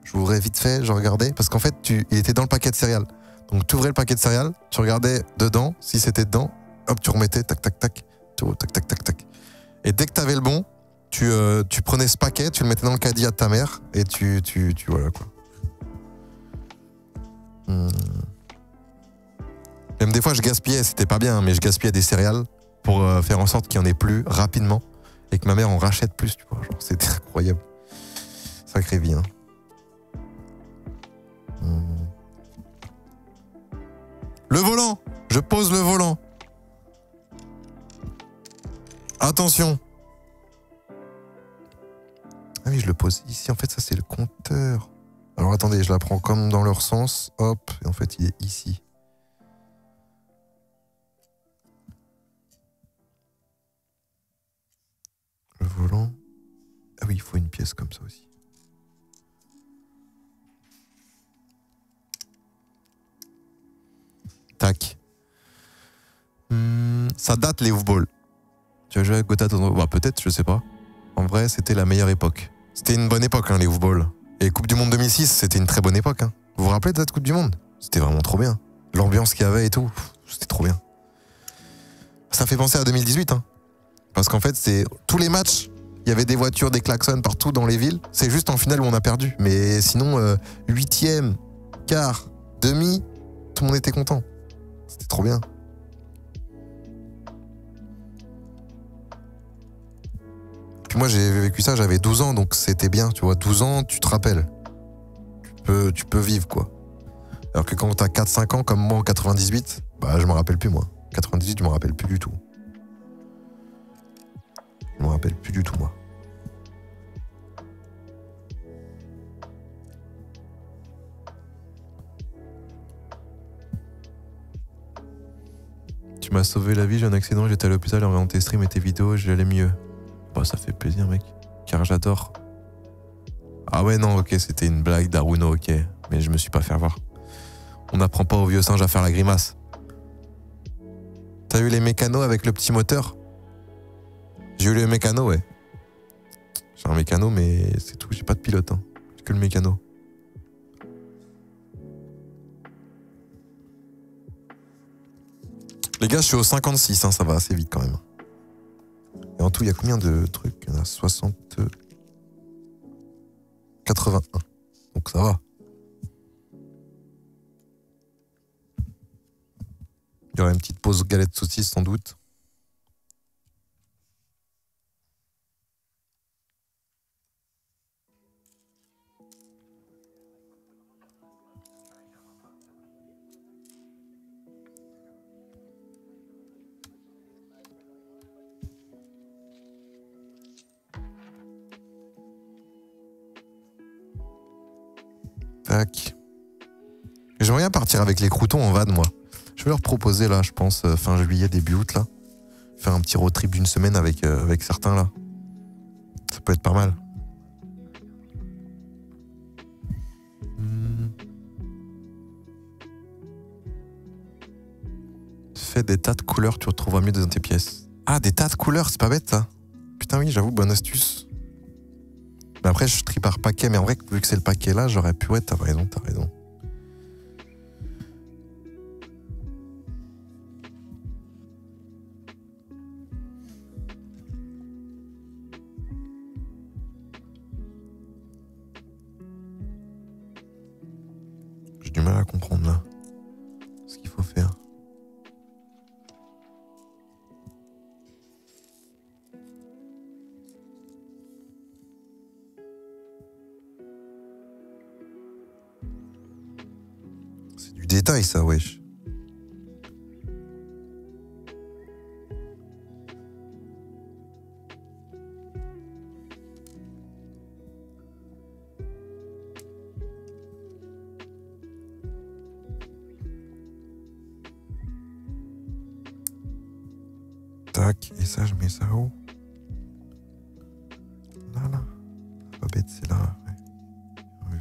Je ouvrais vite fait, je regardais. Parce qu'en fait, il était dans le paquet de céréales. Donc tu ouvrais le paquet de céréales, tu regardais dedans, si c'était dedans, hop, tu remettais, tac, tac, tac, tac, tac, tac, tac. Et dès que t'avais le bon, tu prenais ce paquet, tu le mettais dans le caddie à ta mère, et tu voilà quoi. Même des fois, je gaspillais, c'était pas bien, mais je gaspillais des céréales pour faire en sorte qu'il y en ait plus rapidement, et que ma mère en rachète plus, tu vois. Genre, c'était incroyable. Sacrée vie, hein. Le volant! Je pose le volant. Attention. Ah oui, je le pose ici. En fait, ça, c'est le compteur. Alors, attendez, je la prends comme dans leur sens. Hop. Et en fait, il est ici. Le volant. Ah oui, il faut une pièce comme ça aussi. Tac. Ça date les off-balls. Tu as joué avec Gotha Tournoi? Bah, peut-être, je sais pas. En vrai, c'était la meilleure époque. C'était une bonne époque, hein, les off-balls. Et Coupe du Monde 2006, c'était une très bonne époque. Hein. Vous vous rappelez de cette Coupe du Monde? C'était vraiment trop bien. L'ambiance qu'il y avait et tout, c'était trop bien. Ça fait penser à 2018. Hein. Parce qu'en fait, c'est tous les matchs Il y avait des voitures, des klaxons partout dans les villes. C'est juste en finale où on a perdu. Mais sinon, huitième, quart, demi, tout le monde était content. C'était trop bien. Puis moi, j'ai vécu ça, j'avais 12 ans, donc c'était bien. Tu vois, 12 ans, tu te rappelles. Tu peux vivre, quoi. Alors que quand t'as 4-5 ans, comme moi en 98, bah je me rappelle plus, moi. 98, je me rappelle plus du tout. Je me rappelle plus du tout, moi. Tu m'as sauvé la vie, j'ai eu un accident, j'étais à l'hôpital, en regardant tes streams et tes vidéos, j'allais mieux. Bah ça fait plaisir, mec. Car j'adore. Ah ouais, non, ok, c'était une blague d'Aruno, ok. Mais je me suis pas fait avoir. On n'apprend pas aux vieux singes à faire la grimace. T'as eu les mécanos avec le petit moteur? J'ai eu le mécano, ouais. J'ai un mécano, mais c'est tout, j'ai pas de pilote. Hein. J'ai que le mécano. Les gars, je suis au 56, hein, ça va assez vite quand même. Et en tout, il y a combien de trucs? Il y en a 60... 81. Donc ça va. Il y aura une petite pause galette saucisse sans doute. Tac. J'aimerais bien partir avec les croutons en van, moi. Je vais leur proposer, là, je pense, fin juillet, début août, là. Faire un petit road trip d'une semaine avec certains, là. Ça peut être pas mal. Fais des tas de couleurs, tu retrouveras mieux dans tes pièces. Ah, des tas de couleurs, c'est pas bête, ça. Putain, oui, j'avoue, bonne astuce. Mais après, je trie par paquet, mais en vrai, vu que c'est le paquet là, j'aurais pu... Ouais, t'as raison, t'as raison. J'ai du mal à comprendre, là, ce qu'il faut faire. C'est du détail, ça, wesh. Tac, et ça, je mets ça où? Là, là. Pas bête, c'est là. Ouais.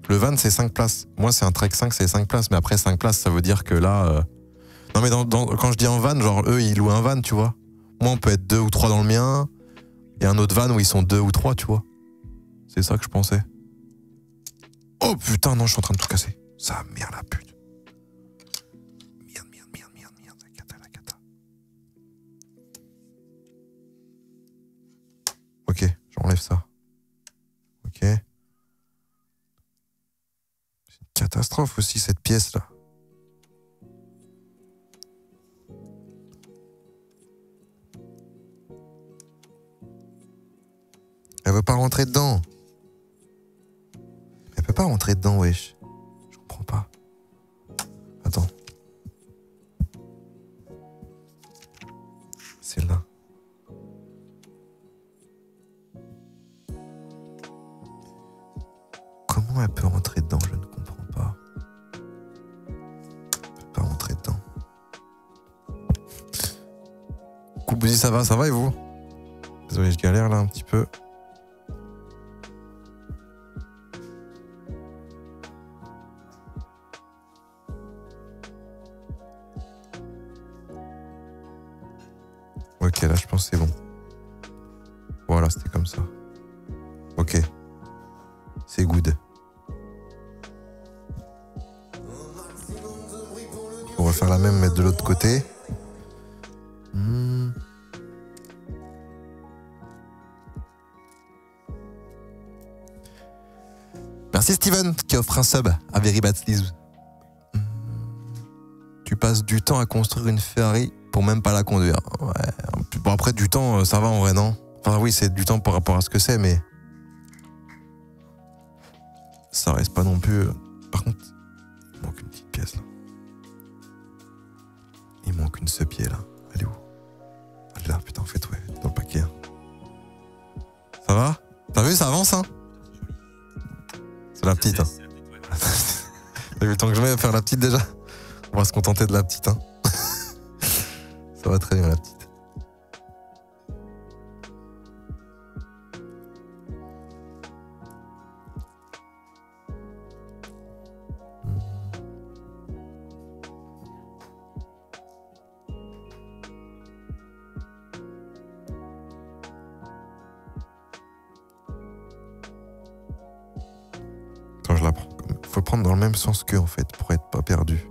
Le van, c'est 5 places. Moi, c'est un Trek 5, c'est 5 places. Mais après 5 places, ça veut dire que là... Non, mais quand je dis en van, genre, eux, ils louent un van, tu vois. Moi, on peut être 2 ou 3 dans le mien. Et un autre van où ils sont 2 ou 3, tu vois. C'est ça que je pensais. Oh putain, non, je suis en train de tout casser. Ça, merde, la pute. Merde, la cata. Ok, j'enlève ça. Ok. C'est une catastrophe aussi, cette pièce-là. Elle veut pas rentrer dedans. Elle peut pas rentrer dedans, wesh. Je comprends pas. Attends. C'est là. Comment elle peut rentrer dedans? Je ne comprends pas. Elle peut pas rentrer dedans. Koubouzi, ça va et vous? Désolé, je galère là un petit peu. Ok, là je pense que c'est bon. Voilà, c'était comme ça. Ok. C'est good. On va faire la même, mettre de l'autre côté. Merci Steven qui offre un sub à Very Bad Sleaze. Tu passes du temps à construire une Ferrari pour même pas la conduire. Ouais. Bon, après, du temps, ça va en vrai, non? Enfin, oui, c'est du temps par rapport à ce que c'est, mais. Ça reste pas non plus. Par contre, il manque une petite pièce là. Il manque une sub-pied là. Elle est où? Elle est là, putain, en fait, ouais, dans le paquet. Hein. Ça va? T'as vu, ça avance, hein? C'est la petite, hein. T'as vu le temps que je mets à faire la petite déjà? On va se contenter de la petite, hein. Ça va très bien, la petite. Attends, je la prends. Faut prendre dans le même sens qu'eux, en fait, pour être pas perdu.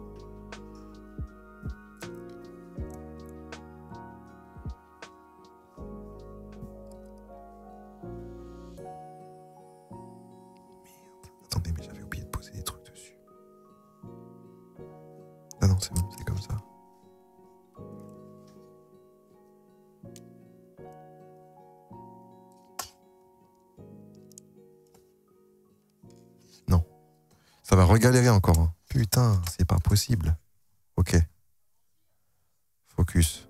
Attendez, mais j'avais oublié de poser des trucs dessus. Ah non, c'est bon, c'est comme ça. Non. Ça va regalérer encore. Hein. Putain, c'est pas possible. Ok. Focus.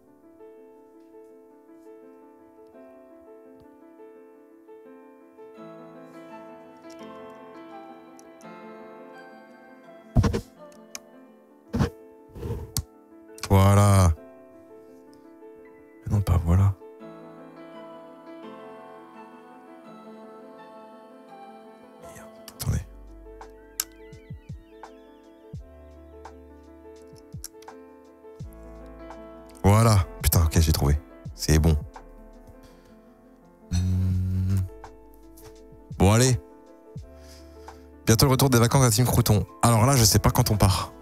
Voilà. Mais non, pas voilà. Merde, attendez. Voilà. Putain, ok, j'ai trouvé. C'est bon. Bon, allez. Bientôt le retour des vacances à Team Crouton. Alors là, je sais pas quand on part.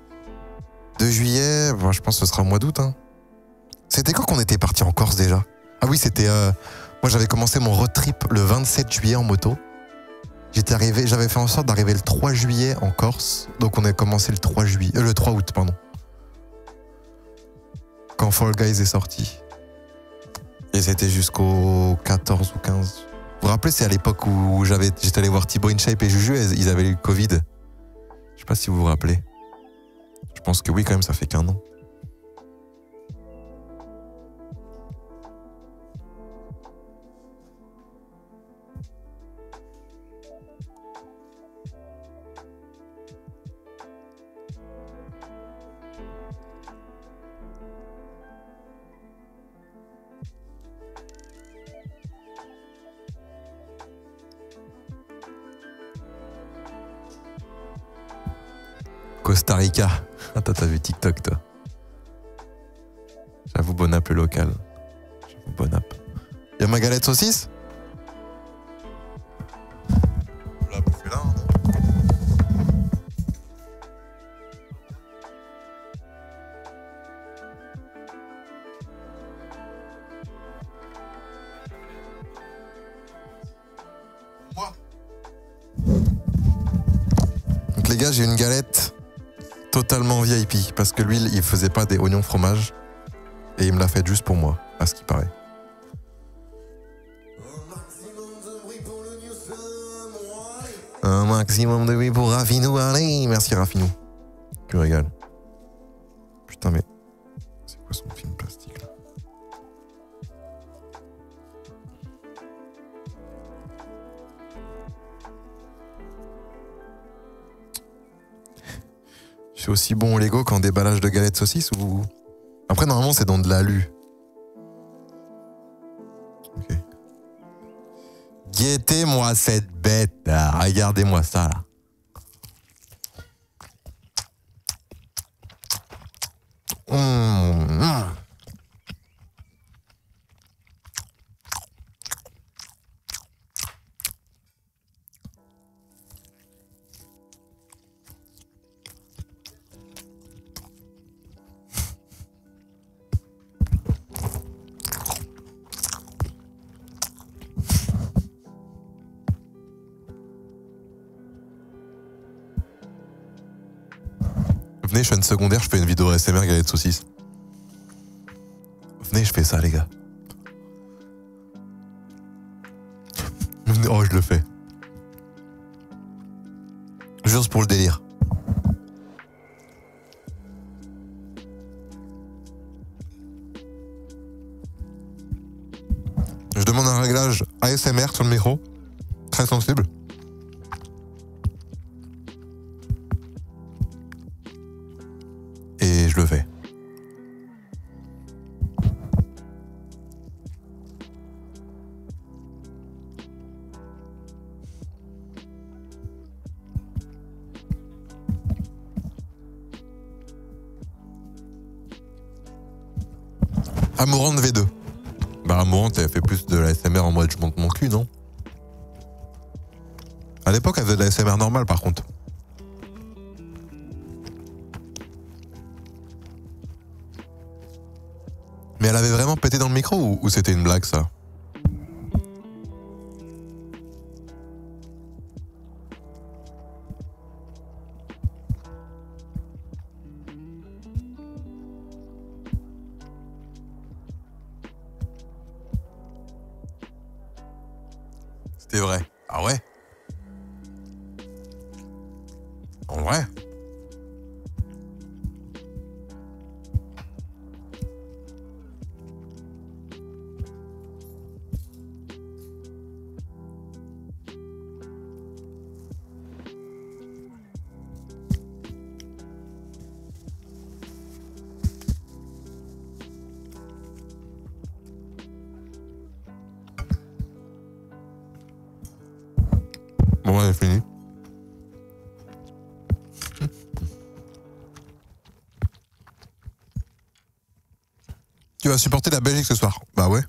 2 juillet, bon, je pense que ce sera au mois d'août. Hein. C'était quand qu'on était parti en Corse déjà? Ah oui, c'était... moi, j'avais commencé mon road trip le 27 juillet en moto. J'avais fait en sorte d'arriver le 3 juillet en Corse. Donc on a commencé le 3 août, pardon. Quand Fall Guys est sorti. Et c'était jusqu'au 14 ou 15. Vous vous rappelez, c'est à l'époque où j'étais allé voir Thibaut InShape et Juju, ils avaient eu le Covid. Je sais pas si vous vous rappelez. Je pense que oui, quand même, ça fait qu'1 an. Costa Rica. Attends, t'as vu TikTok, toi. J'avoue, bon app le local. J'avoue, bon app. Y'a ma galette saucisse? On l'a bouffé là, non? Moi. Donc les gars, j'ai une galette totalement VIP parce que lui, il faisait pas des oignons fromage et il me l'a fait juste pour moi, à ce qui paraît. Un maximum de bruit pour Raffinou, allez, merci Raffinou. Tu me régales. Putain, mais c'est quoi son film plastique là? Je suis aussi bon au Lego qu'en déballage de galettes saucisses ou... Après, normalement, c'est dans de l'alu. Ok. Guettez-moi cette bête, là. Regardez-moi ça, là. Venez, je fais une secondaire, je fais une vidéo ASMR galette saucisse. Venez, je fais ça, les gars. Oh, je le fais. Juste pour le délire. Je demande un réglage ASMR sur le micro. Très sensible. Et je le fais. Amourante V2. Bah Amourante, elle fait plus de la ASMR en mode je monte mon cul, non? À l'époque, elle faisait de la ASMR normale par contre. Mais elle avait vraiment pété dans le micro ou c'était une blague ça? C'était vrai. Ah ouais? En vrai? Bon, ouais, c'est fini. Tu vas supporter la Belgique ce soir? Bah ouais.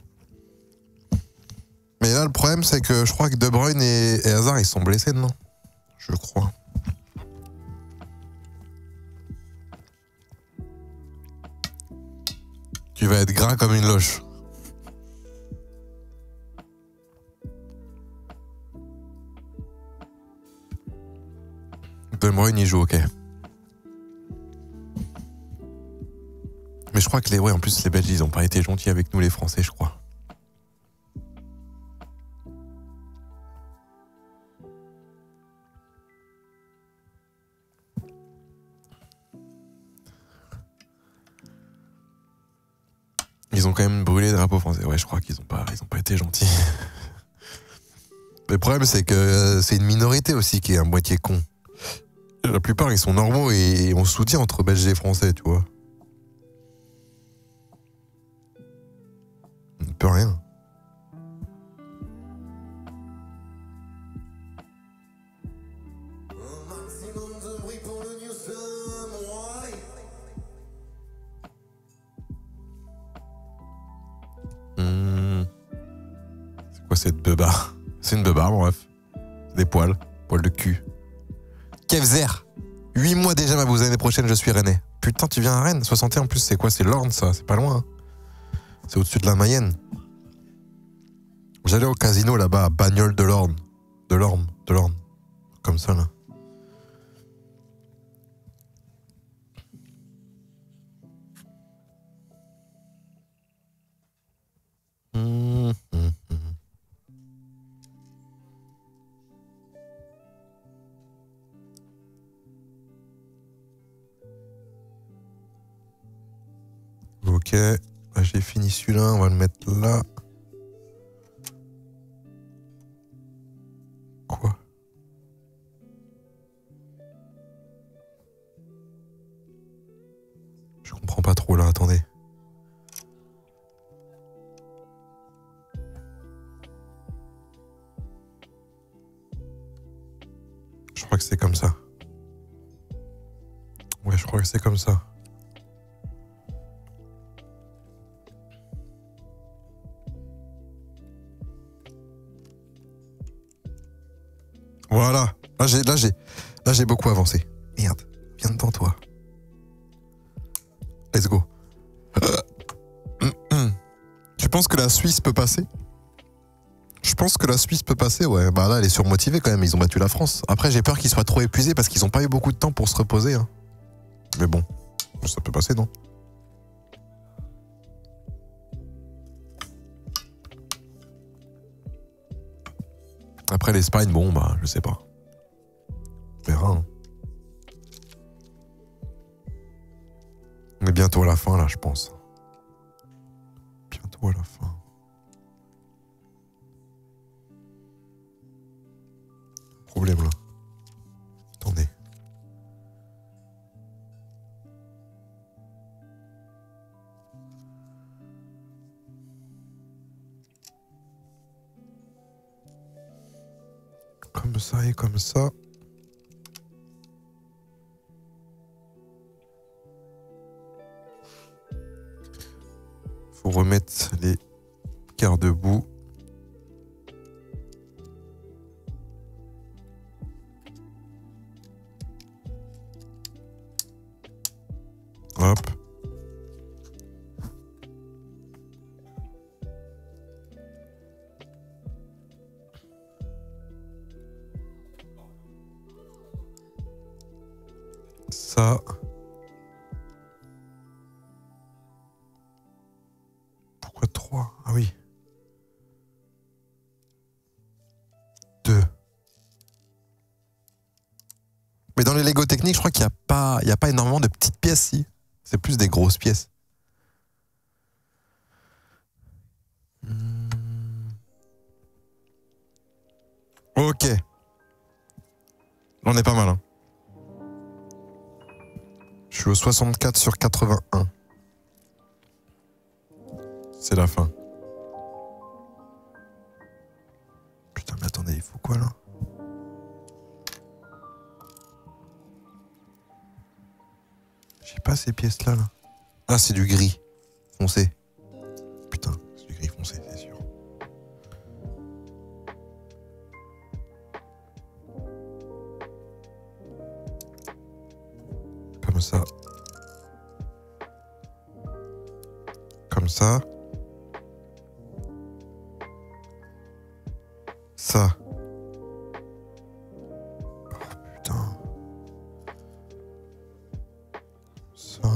Mais là, le problème, c'est que je crois que De Bruyne et Hazard, ils sont blessés, non? Je crois. Tu vas être gras comme une loche. De Bruyne, il joue, ok. Mais je crois que en plus, les Belges, ils ont pas été gentils avec nous, les Français, je crois. Ils ont quand même brûlé le drapeau français. Ouais, je crois qu'ils ont pas été gentils. Le problème, c'est que c'est une minorité aussi qui est à moitié con. La plupart, ils sont normaux et on se soutient entre Belges et Français, tu vois. On ne peut rien. C'est quoi cette beuba? C'est une beuba, bref. Des poils. Poils de cul. Kevzer. 8 mois déjà, ma bouse. L'année prochaine, je suis rennais. Putain, tu viens à Rennes? 61 en plus, c'est quoi? C'est l'Orne, ça. C'est pas loin. Hein. C'est au-dessus de la Mayenne. J'allais au casino là-bas, à Bagnoles de l'Orne. De l'Orne. Comme ça, là. Ok, j'ai fini celui-là, on va le mettre là. Quoi? Je comprends pas trop là, attendez. Je crois que c'est comme ça. Ouais, je crois que c'est comme ça. Voilà. Là, j'ai beaucoup avancé. Merde. Viens devant toi. Let's go. Tu penses que la Suisse peut passer? Je pense que la Suisse peut passer, ouais. Bah là, elle est surmotivée quand même. Ils ont battu la France. Après, j'ai peur qu'ils soient trop épuisés parce qu'ils n'ont pas eu beaucoup de temps pour se reposer. Hein. Mais bon, ça peut passer, non? Après les spines, bon, bah, je sais pas. On verra. Hein. On est bientôt à la fin, là, je pense. Bientôt à la fin. Problème, là. Attendez. Comme ça et comme ça. Faut remettre les garde-boue. Hop. Ça. Pourquoi 3? Ah oui. 2. Mais dans les Lego techniques, je crois qu'il n'y a pas énormément de petites pièces, si. C'est plus des grosses pièces. Ok. On est pas mal, hein. Je suis au 64 sur 81. C'est la fin. Putain, mais attendez, il faut quoi, là? J'ai pas ces pièces-là, là. Ah, c'est du gris foncé. Putain, c'est du gris foncé, c'est sûr. Comme ça. Comme ça. Ça. Oh, putain. Ça.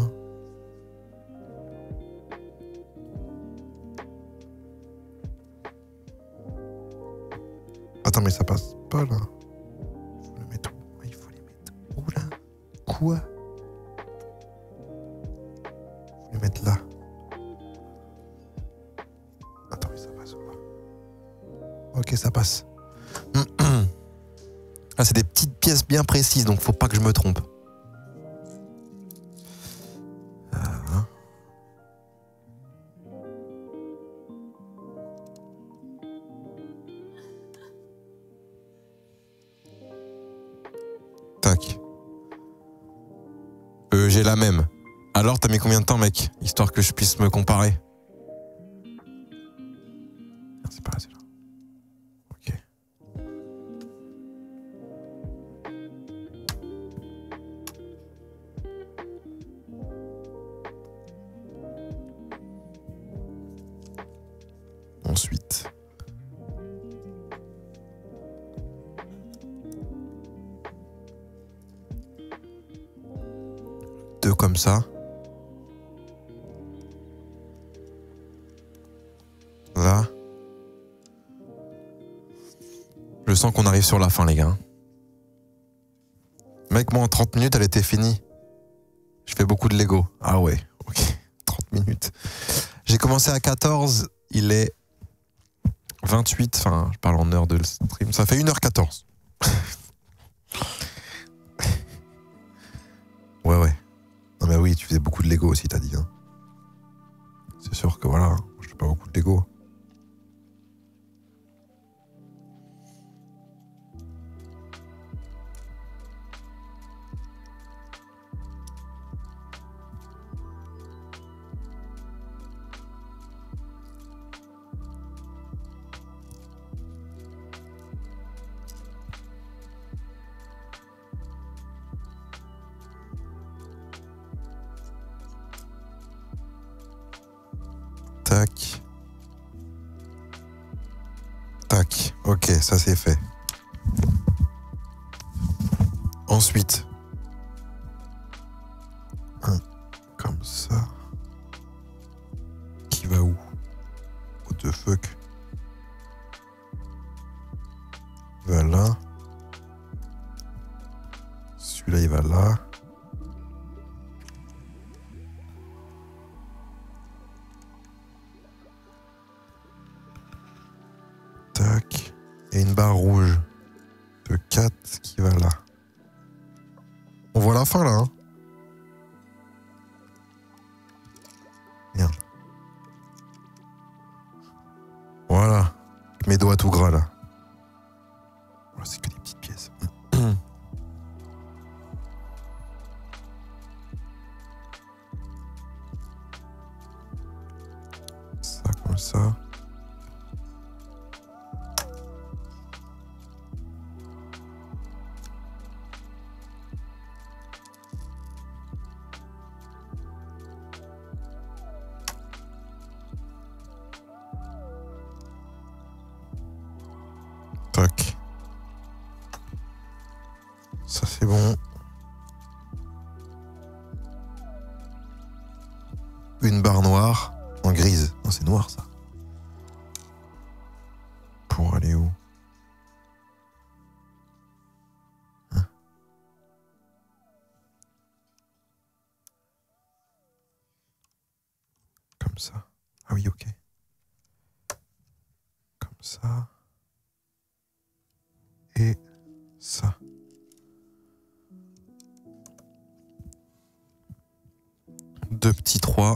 Attends, mais ça passe pas, là. Faut le mettre où? Il faut les mettre où, là? Quoi? Faut les mettre là. Attends, mais ça passe où, là? Ok, ça passe. Ah, c'est des petites pièces bien précises, donc faut pas que je me trompe. Tac. J'ai la même. Alors, t'as mis combien de temps, mec? Histoire que je puisse me comparer. C'est pas là, c'est là. Ok. Ensuite. Deux comme ça. Là. Je sens qu'on arrive sur la fin, les gars. Mec, moi, en 30 minutes, elle était finie. Je fais beaucoup de Lego. Ah ouais, ok. 30 minutes. J'ai commencé à 14, il est 28, enfin, je parle en heure de stream. Ça fait 1h14. Ouais. Non mais oui, tu faisais beaucoup de Lego aussi, t'as dit. Hein. C'est sûr que voilà, je fais pas beaucoup de Lego. Tac. Tac. Ok, ça c'est fait. Ensuite, Celui-là, il va là. Tac. Et une barre rouge de 4 qui va là. On voit la fin là. Hein. Merde. Voilà. Mes doigts tout gras là. Voilà, c'est que des petites pièces. Ça comme ça. Tac. Ça c'est bon. Une barre noire en grise. Non, c'est noir ça. Pour aller où? Hein? Comme ça. Ah oui, ok. Comme ça. Et ça. Deux petits 3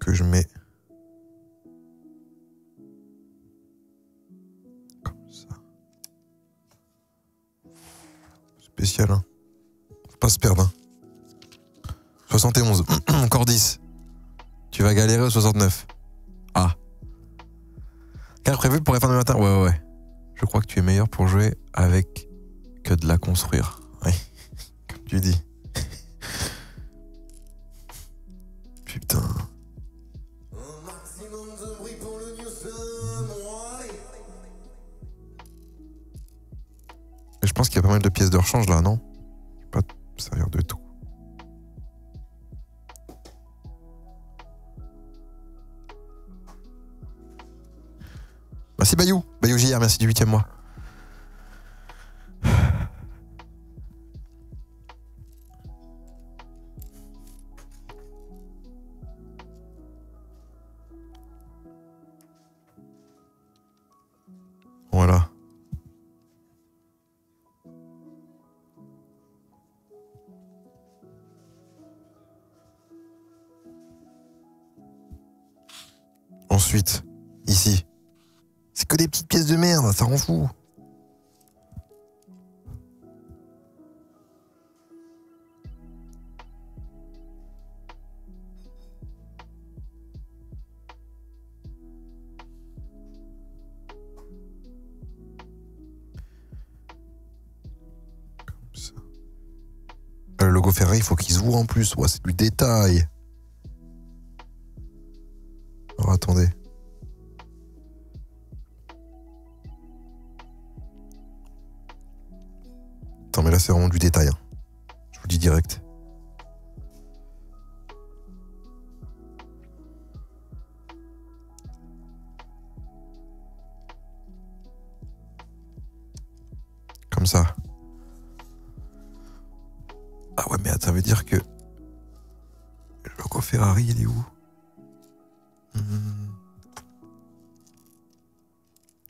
que je mets comme ça. Spécial, hein. Faut pas se perdre, hein. 71. Encore 10. Tu vas galérer au 69. Ah. Quel prévu pour la fin du matin? Ouais. Je crois que tu es meilleur pour jouer avec que de la construire. Oui. Comme tu dis. Putain. Et je pense qu'il y a pas mal de pièces de rechange là, non? Je vais pas te servir de tout. Merci Bayou. Bayou JR, merci du 8e mois. Voilà. Ensuite, ici. C'est que des petites pièces de merde, ça rend fou. Comme ça. Le logo Ferrari, il faut qu'il se voit en plus. Ouais, c'est du détail. Alors attendez. Attends, mais là, c'est vraiment du détail. Hein. Je vous le dis direct. Comme ça. Ah ouais, mais ça veut dire que... Le logo Ferrari, il est où?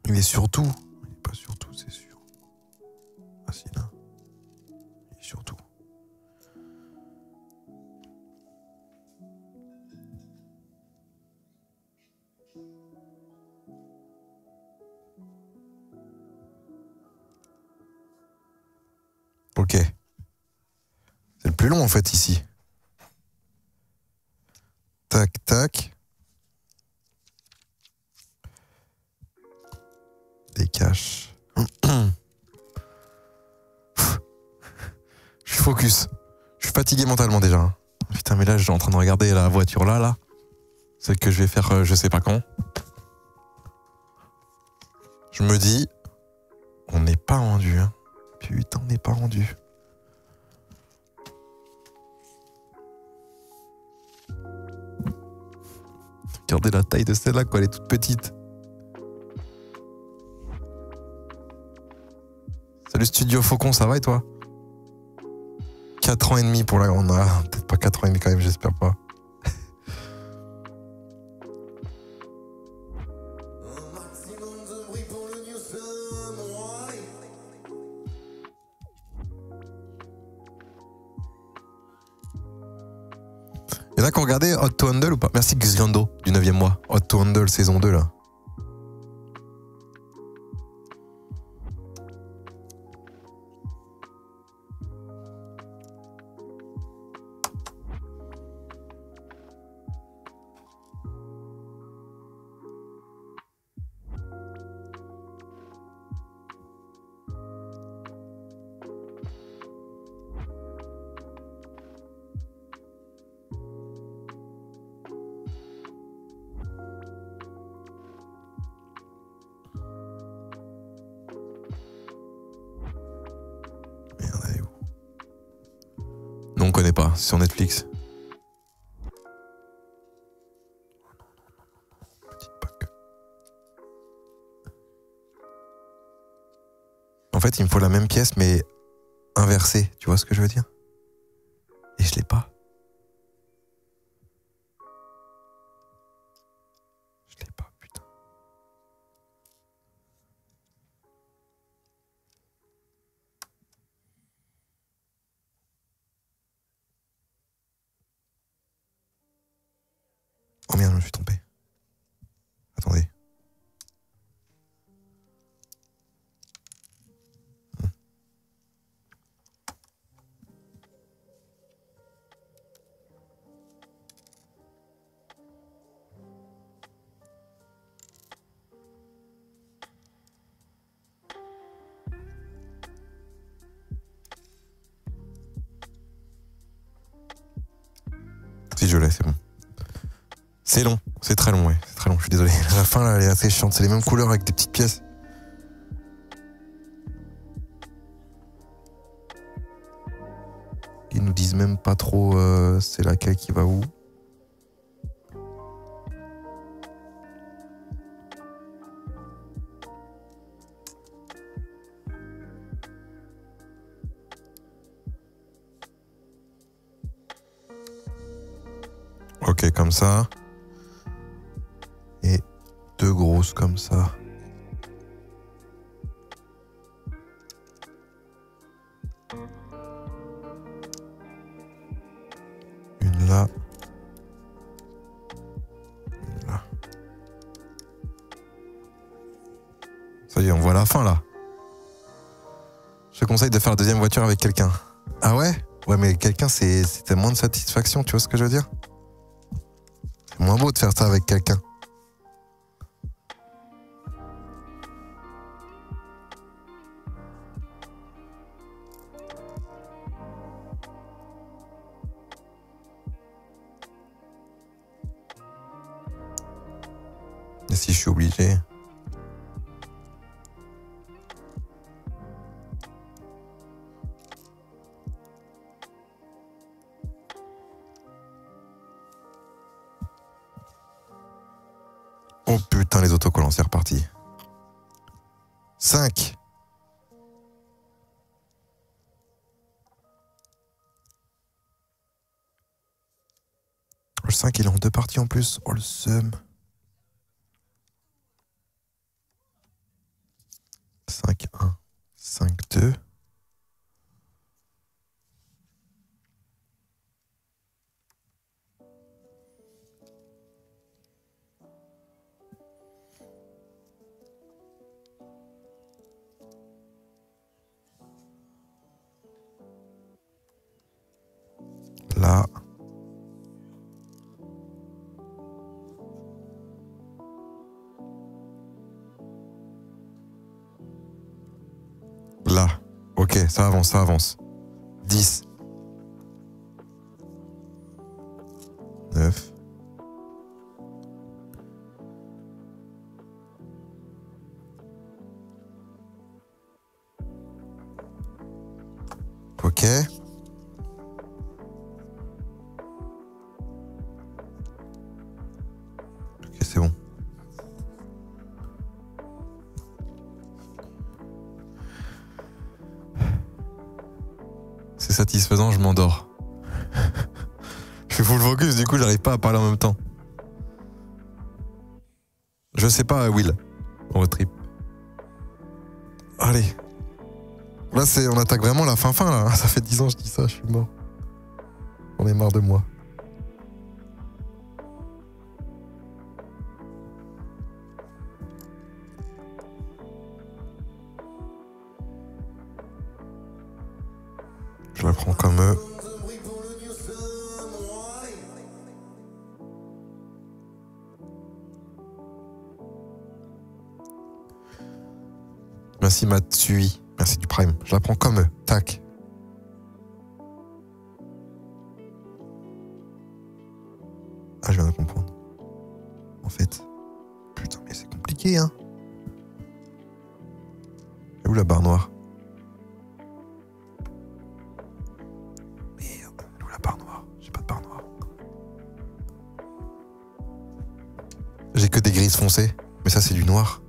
Il est sur tout. Il n'est pas sur tout, c'est sûr. Ah si, là. Il est sur tout. Ok. C'est le plus long en fait ici. Tac, tac. Des caches. Je suis focus. Je suis fatigué mentalement déjà. Hein. Putain, mais là, je suis en train de regarder la voiture là. Celle que je vais faire je sais pas quand. Je me dis, on n'est pas rendu. Hein. Putain, on n'est pas rendu. Regardez la taille de celle-là, quoi. Elle est toute petite. Salut Salut Studio Faucon, ça va et toi? 4 ans et demi pour la grande. Ah, peut-être pas 4 ans et demi quand même, j'espère pas. Il y en a qui ont regardé Hot to Handle ou pas? Merci Xgando du 9e mois. Hot to Handle saison 2 là. Non, on connaît pas, c'est sur Netflix. Petite Pâques. En fait, il me faut la même pièce, mais inversée. Tu vois ce que je veux dire? Et je l'ai pas. Je l'ai pas, putain. Oh merde, je me suis trompé. Attendez. Si je l'ai, c'est bon. C'est long, c'est très long, ouais. C'est très long, je suis désolé. La fin, là, elle est assez chiante. C'est les mêmes couleurs avec des petites pièces. Ils nous disent même pas trop c'est laquelle qui va où. Ok, comme ça. Et 2 grosses comme ça. Une là. Une là. Ça y est, on voit la fin là. Je te conseille de faire la deuxième voiture avec quelqu'un. Ah ouais? Ouais, mais quelqu'un, c'était moins de satisfaction, tu vois ce que je veux dire? C'est moins beau de faire ça avec quelqu'un. Et si je suis obligé. Oh putain, les autocollants, c'est reparti. 5. Le 5, il est en 2 parties en plus. Oh le seum. 5, 1, 5, 2. Là. Là. Ok, ça avance, ça avance. 10. 9. Ok. Ok, c'est bon. C'est satisfaisant, je m'endors. Je suis full focus, du coup, j'arrive pas à parler en même temps. Je sais pas, Will. On trip. Allez. Là, on attaque vraiment la fin, là. Ça fait 10 ans que je dis ça, je suis mort. On est marre de moi. Je la prends comme eux. Merci Matsui. Merci du Prime. Je la prends comme eux. Tac. Ah, je viens de comprendre. En fait. Putain, mais c'est compliqué, hein. Et où la barre noire? Merde. Où la barre noire? J'ai pas de barre noire. J'ai que des grises foncées. Mais ça, c'est du noir.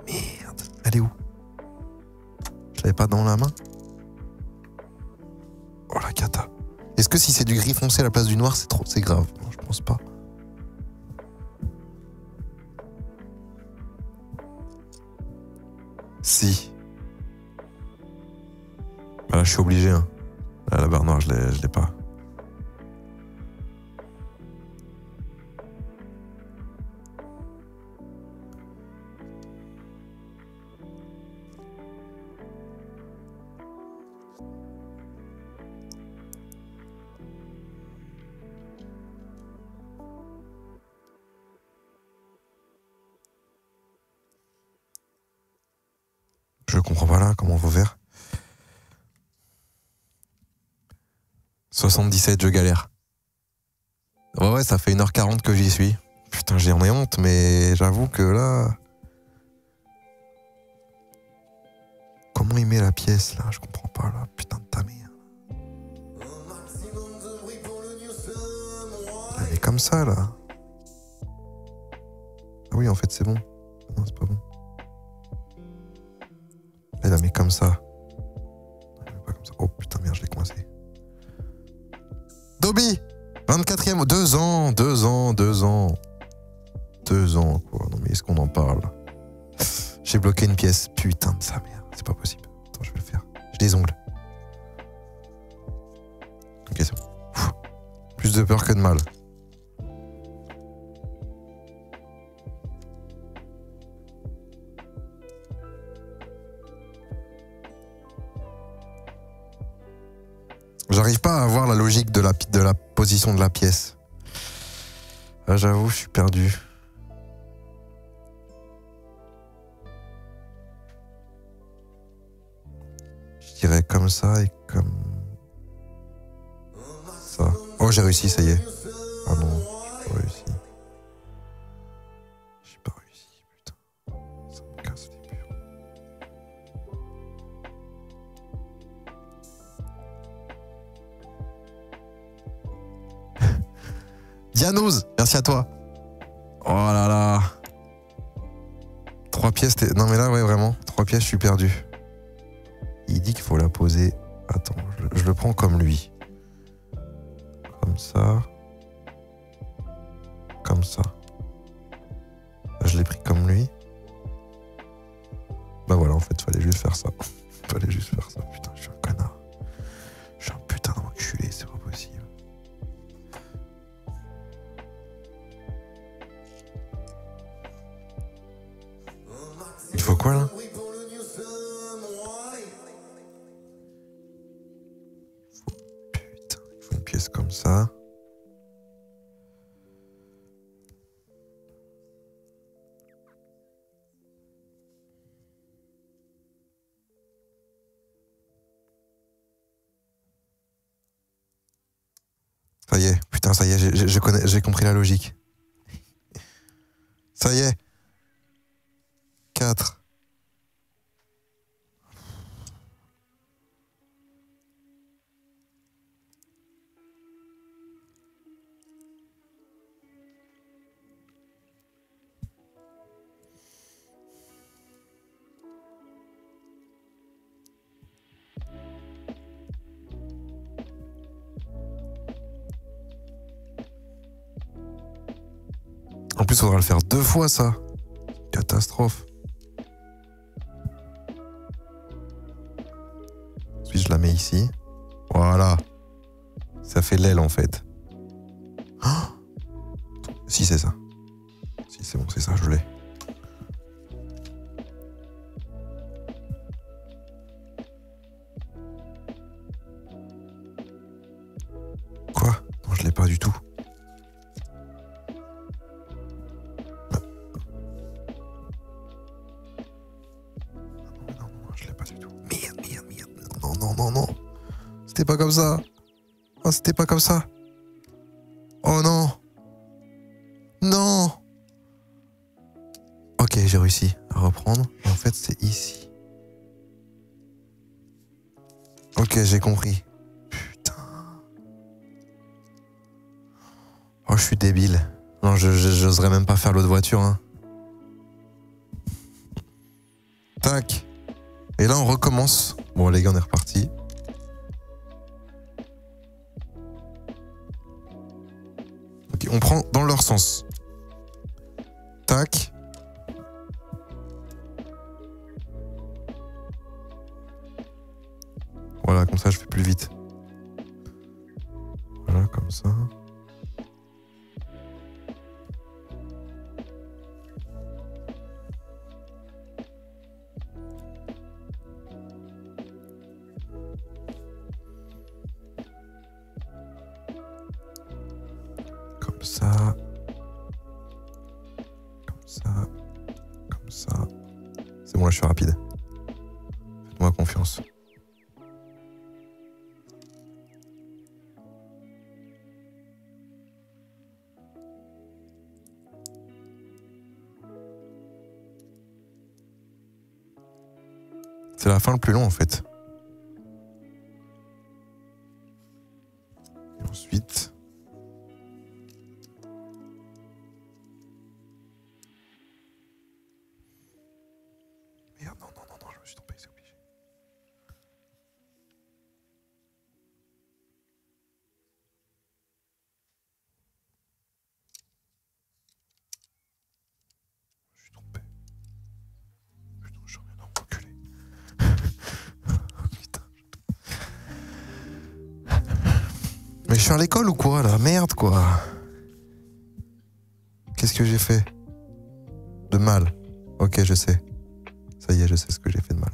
Merde. Elle est où? Je l'avais pas dans la main. Oh la cata. Est-ce que si c'est du gris foncé à la place du noir, c'est grave? Non, je pense pas. Si. Ah là, je suis obligé. Hein. Là, la barre noire, je l'ai pas. Je comprends pas là, comment on va faire. 77, je galère. Ouais, ça fait 1h40 que j'y suis. Putain, j'en ai honte, mais j'avoue que là... Comment il met la pièce, là? Je comprends pas, là. Putain de ta mère. Elle est comme ça, là. Ah oui, en fait, c'est bon. Non, c'est pas bon. Elle la met comme ça. Elle la met pas comme ça. Oh putain, merde, je l'ai coincé. Dobby 24e, 2 ans, 2 ans, 2 ans. 2 ans, quoi. Non, mais est-ce qu'on en parle? J'ai bloqué une pièce. Putain de sa mère. C'est pas possible. Attends, je vais le faire. J'ai des ongles. Ok, c'est bon. Plus de peur que de mal. J'arrive pas à voir la logique de la position de la pièce. Là, j'avoue, je suis perdu. Je dirais comme ça et comme ça. Oh, j'ai réussi, ça y est. Ah non, j'ai pas réussi. J'ai pas réussi, putain. Ça me casse les murs. Dianouz, merci à toi. Oh là là. 3 pièces, non mais là, ouais, vraiment. 3 pièces, je suis perdu. Il dit qu'il faut la poser. Attends, je le prends comme lui. Comme ça. Comme ça. Là, je l'ai pris comme lui. Bah voilà, en fait, fallait juste faire ça. Fallait juste faire ça. Putain, je suis un connard. Je suis un putain d'enculé, c'est pas possible. Il faut quoi là? Putain, il faut une pièce comme ça. Ça y est, putain, ça y est, j'ai compris la logique. Ça y est. 4. plus, faudra le faire 2 fois, ça. Catastrophe. Ensuite, je la mets ici. Voilà. Ça fait l'aile, en fait. Oh, si, c'est ça. Si, c'est bon, c'est ça, je l'ai. Quoi? Non, je l'ai pas du tout. Non, je l'ai pas du tout. Merde. Non. C'était pas comme ça. Oh, c'était pas comme ça. Oh non. Non. Ok, j'ai réussi à reprendre. Et en fait, c'est ici. Ok, j'ai compris. Putain. Oh, je suis débile. Non, j'oserais même pas faire l'autre voiture. Hein. Tac. Et là, on recommence. Bon, les gars, on est reparti. Ok, on prend dans leur sens. Tac. Voilà, comme ça, je fais plus vite. Voilà, comme ça. Comme ça. Comme ça. Comme ça. C'est bon, là, je suis rapide. Faites-moi confiance. C'est la fin le plus long en fait. Et ensuite... Merde, non, je me suis trompé, c'est obligé. Je suis trompé. Putain, je suis rien enculé. Putain. Mais je suis à l'école ou quoi là? Merde quoi. Qu'est-ce que j'ai fait de mal? Ok, je sais. Ça y est, je sais ce que j'ai fait de mal.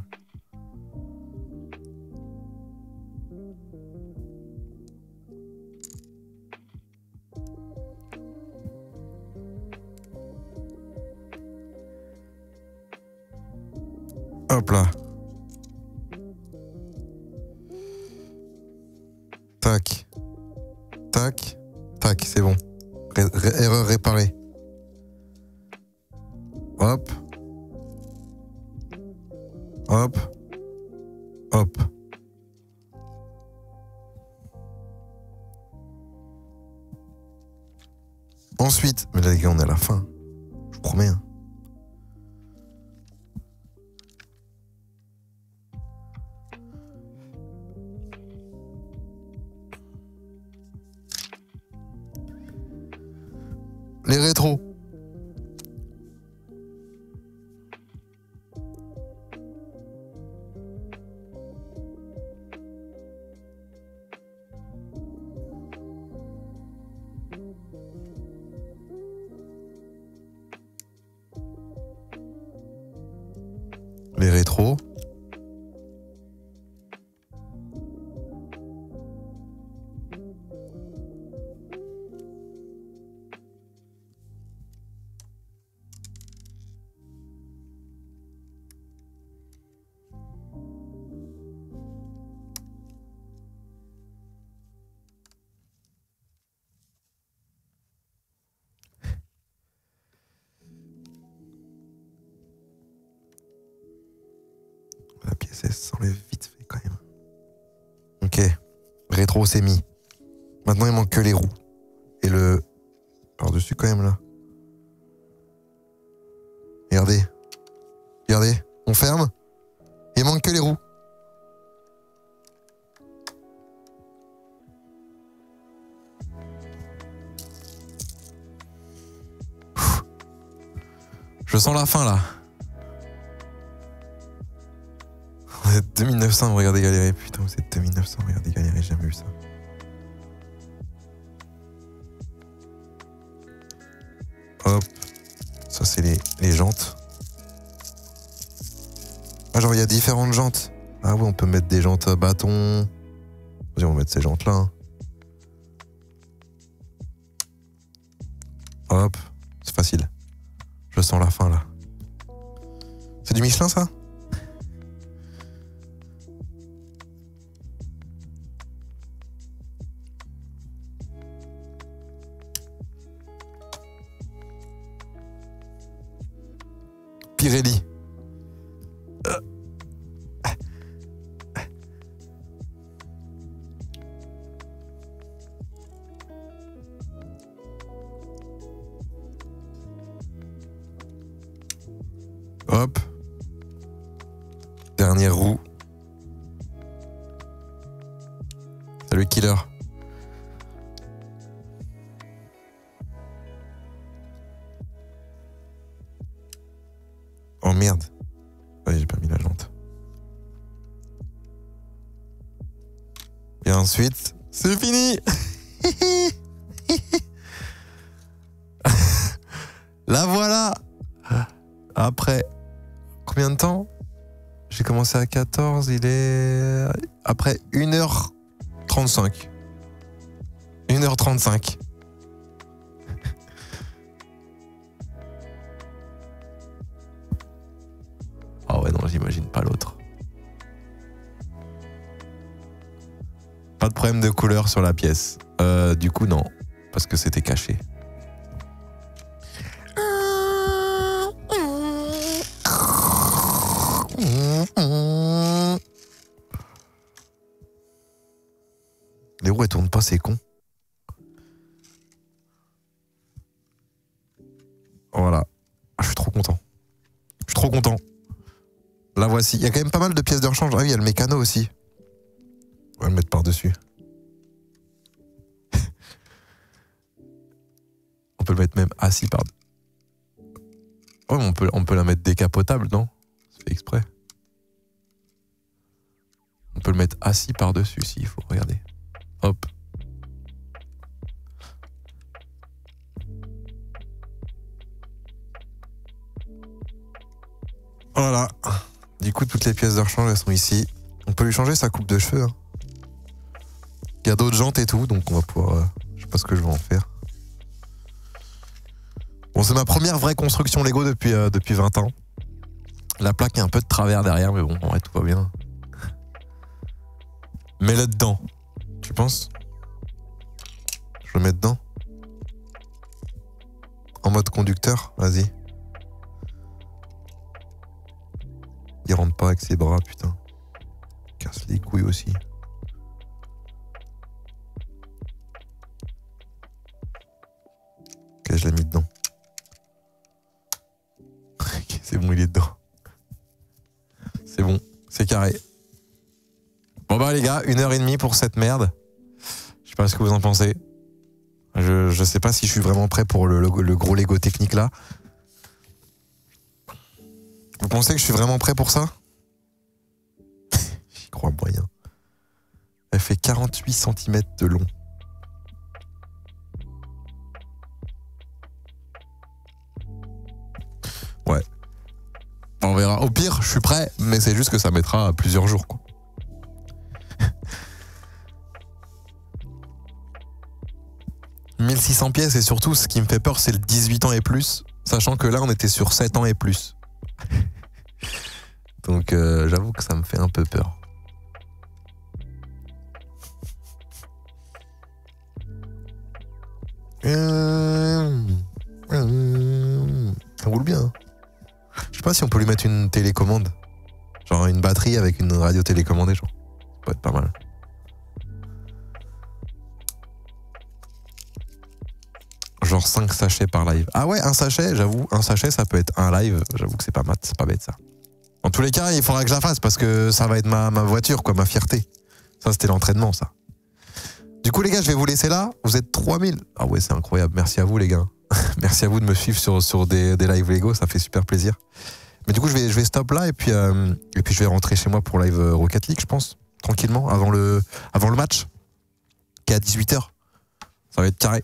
Hop là. Tac. Tac. Tac, c'est bon. Erreur réparée. Hop. Hop. Hop. Ensuite, mais là les gars, on est à la fin. Je vous promets. Hein. Les rétros. Les rétros. La pièce elle s'enlève vite fait quand même. Ok. Rétro c'est mis. Maintenant il manque que les roues. Et le... Par-dessus quand même là. Regardez. Regardez. On ferme. Il manque que les roues. Je sens la fin là. Vous êtes 2900, vous regardez galérer. Putain, vous êtes 2900, regardez galérer, j'ai jamais vu ça. Hop. Ça, c'est les jantes. Ah, genre, il y a différentes jantes. Ah oui, on peut mettre des jantes à bâton. Vas-y, on va mettre ces jantes-là. Hein. Hop. C'est facile. Je sens la fin, là. C'est du Michelin, ça ? Pirelli. Hop. Dernière roue. Salut Killer. Oh merde. Ouais, j'ai pas mis la jante. Et ensuite, c'est fini. La voilà. Après combien de temps? J'ai commencé à 14, il est après 1h35. 1h35. Ah ouais, non, j'imagine pas l'autre. Pas de problème de couleur sur la pièce. Du coup, non. Parce que c'était caché. Les roues, elles tournent pas, c'est con. Voilà. Je suis trop content. Je suis trop content. La voici. Il y a quand même pas mal de pièces de rechange. Ah oui, il y a le mécano aussi. On va le mettre par-dessus. On peut le mettre même assis par... Oh, on peut la mettre décapotable, non? C'est fait exprès. On peut le mettre assis par-dessus, s'il faut. Regardez. Hop. Voilà. Du coup, toutes les pièces de rechange, elles sont ici. On peut lui changer sa coupe de cheveux. Hein. Il y a d'autres jantes et tout, donc on va pouvoir... je sais pas ce que je vais en faire. Bon, c'est ma première vraie construction Lego depuis 20 ans. La plaque est un peu de travers derrière, mais bon, en vrai, tout va bien. Mets-le dedans. Tu penses? Je le mets dedans? En mode conducteur? Vas-y. Il rentre pas avec ses bras, putain. Casse les couilles aussi. Ok, je l'ai mis dedans. Ok, c'est bon, il est dedans. C'est bon, c'est carré. Bon bah les gars, 1h30 pour cette merde. Je sais pas ce que vous en pensez. Je sais pas si je suis vraiment prêt pour le gros Lego technique là. Vous pensez que je suis vraiment prêt pour ça? J'y crois moyen. Elle fait 48 cm de long. Ouais. On verra. Au pire, je suis prêt, mais c'est juste que ça mettra plusieurs jours, quoi. « 1600 pièces et surtout, ce qui me fait peur, c'est le 18 ans et plus, sachant que là, on était sur 7 ans et plus. Donc, j'avoue que ça me fait un peu peur. Ça roule bien. Hein. Je sais pas si on peut lui mettre une télécommande. Genre une batterie avec une radio télécommandée, genre. Ça peut être pas mal. Genre 5 sachets par live. Ah ouais, un sachet, j'avoue, un sachet, ça peut être un live. J'avoue que c'est pas mat, c'est pas bête ça. En tous les cas, il faudra que je la fasse parce que ça va être ma voiture, quoi, ma fierté. Ça, c'était l'entraînement, ça. Du coup, les gars, je vais vous laisser là. Vous êtes 3000. Ah ouais, c'est incroyable. Merci à vous, les gars. Merci à vous de me suivre sur des lives Lego, ça fait super plaisir. Mais du coup, je vais stop là et puis je vais rentrer chez moi pour live Rocket League, je pense, tranquillement, avant le match, qui est à 18h. Ça va être carré.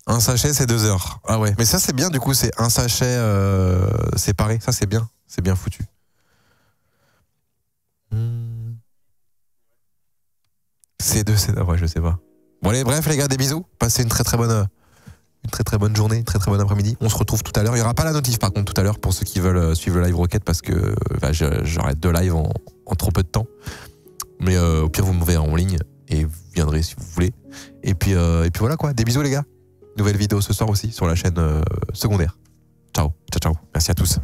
Un sachet, c'est 2 heures. Ah ouais, mais ça c'est bien, du coup, c'est un sachet séparé. Ça c'est bien foutu. C'est ouais, je sais pas. Bon allez, bref les gars, des bisous. Passez une très très bonne journée, une très très bonne après-midi. On se retrouve tout à l'heure. Il n'y aura pas la notif par contre tout à l'heure pour ceux qui veulent suivre le live Rocket parce que j'arrête 2 lives en trop peu de temps. Mais au pire vous me verrez en ligne et vous viendrez si vous voulez. Et puis voilà quoi. Des bisous les gars. Nouvelle vidéo ce soir aussi sur la chaîne secondaire. Ciao, ciao, ciao. Merci à tous.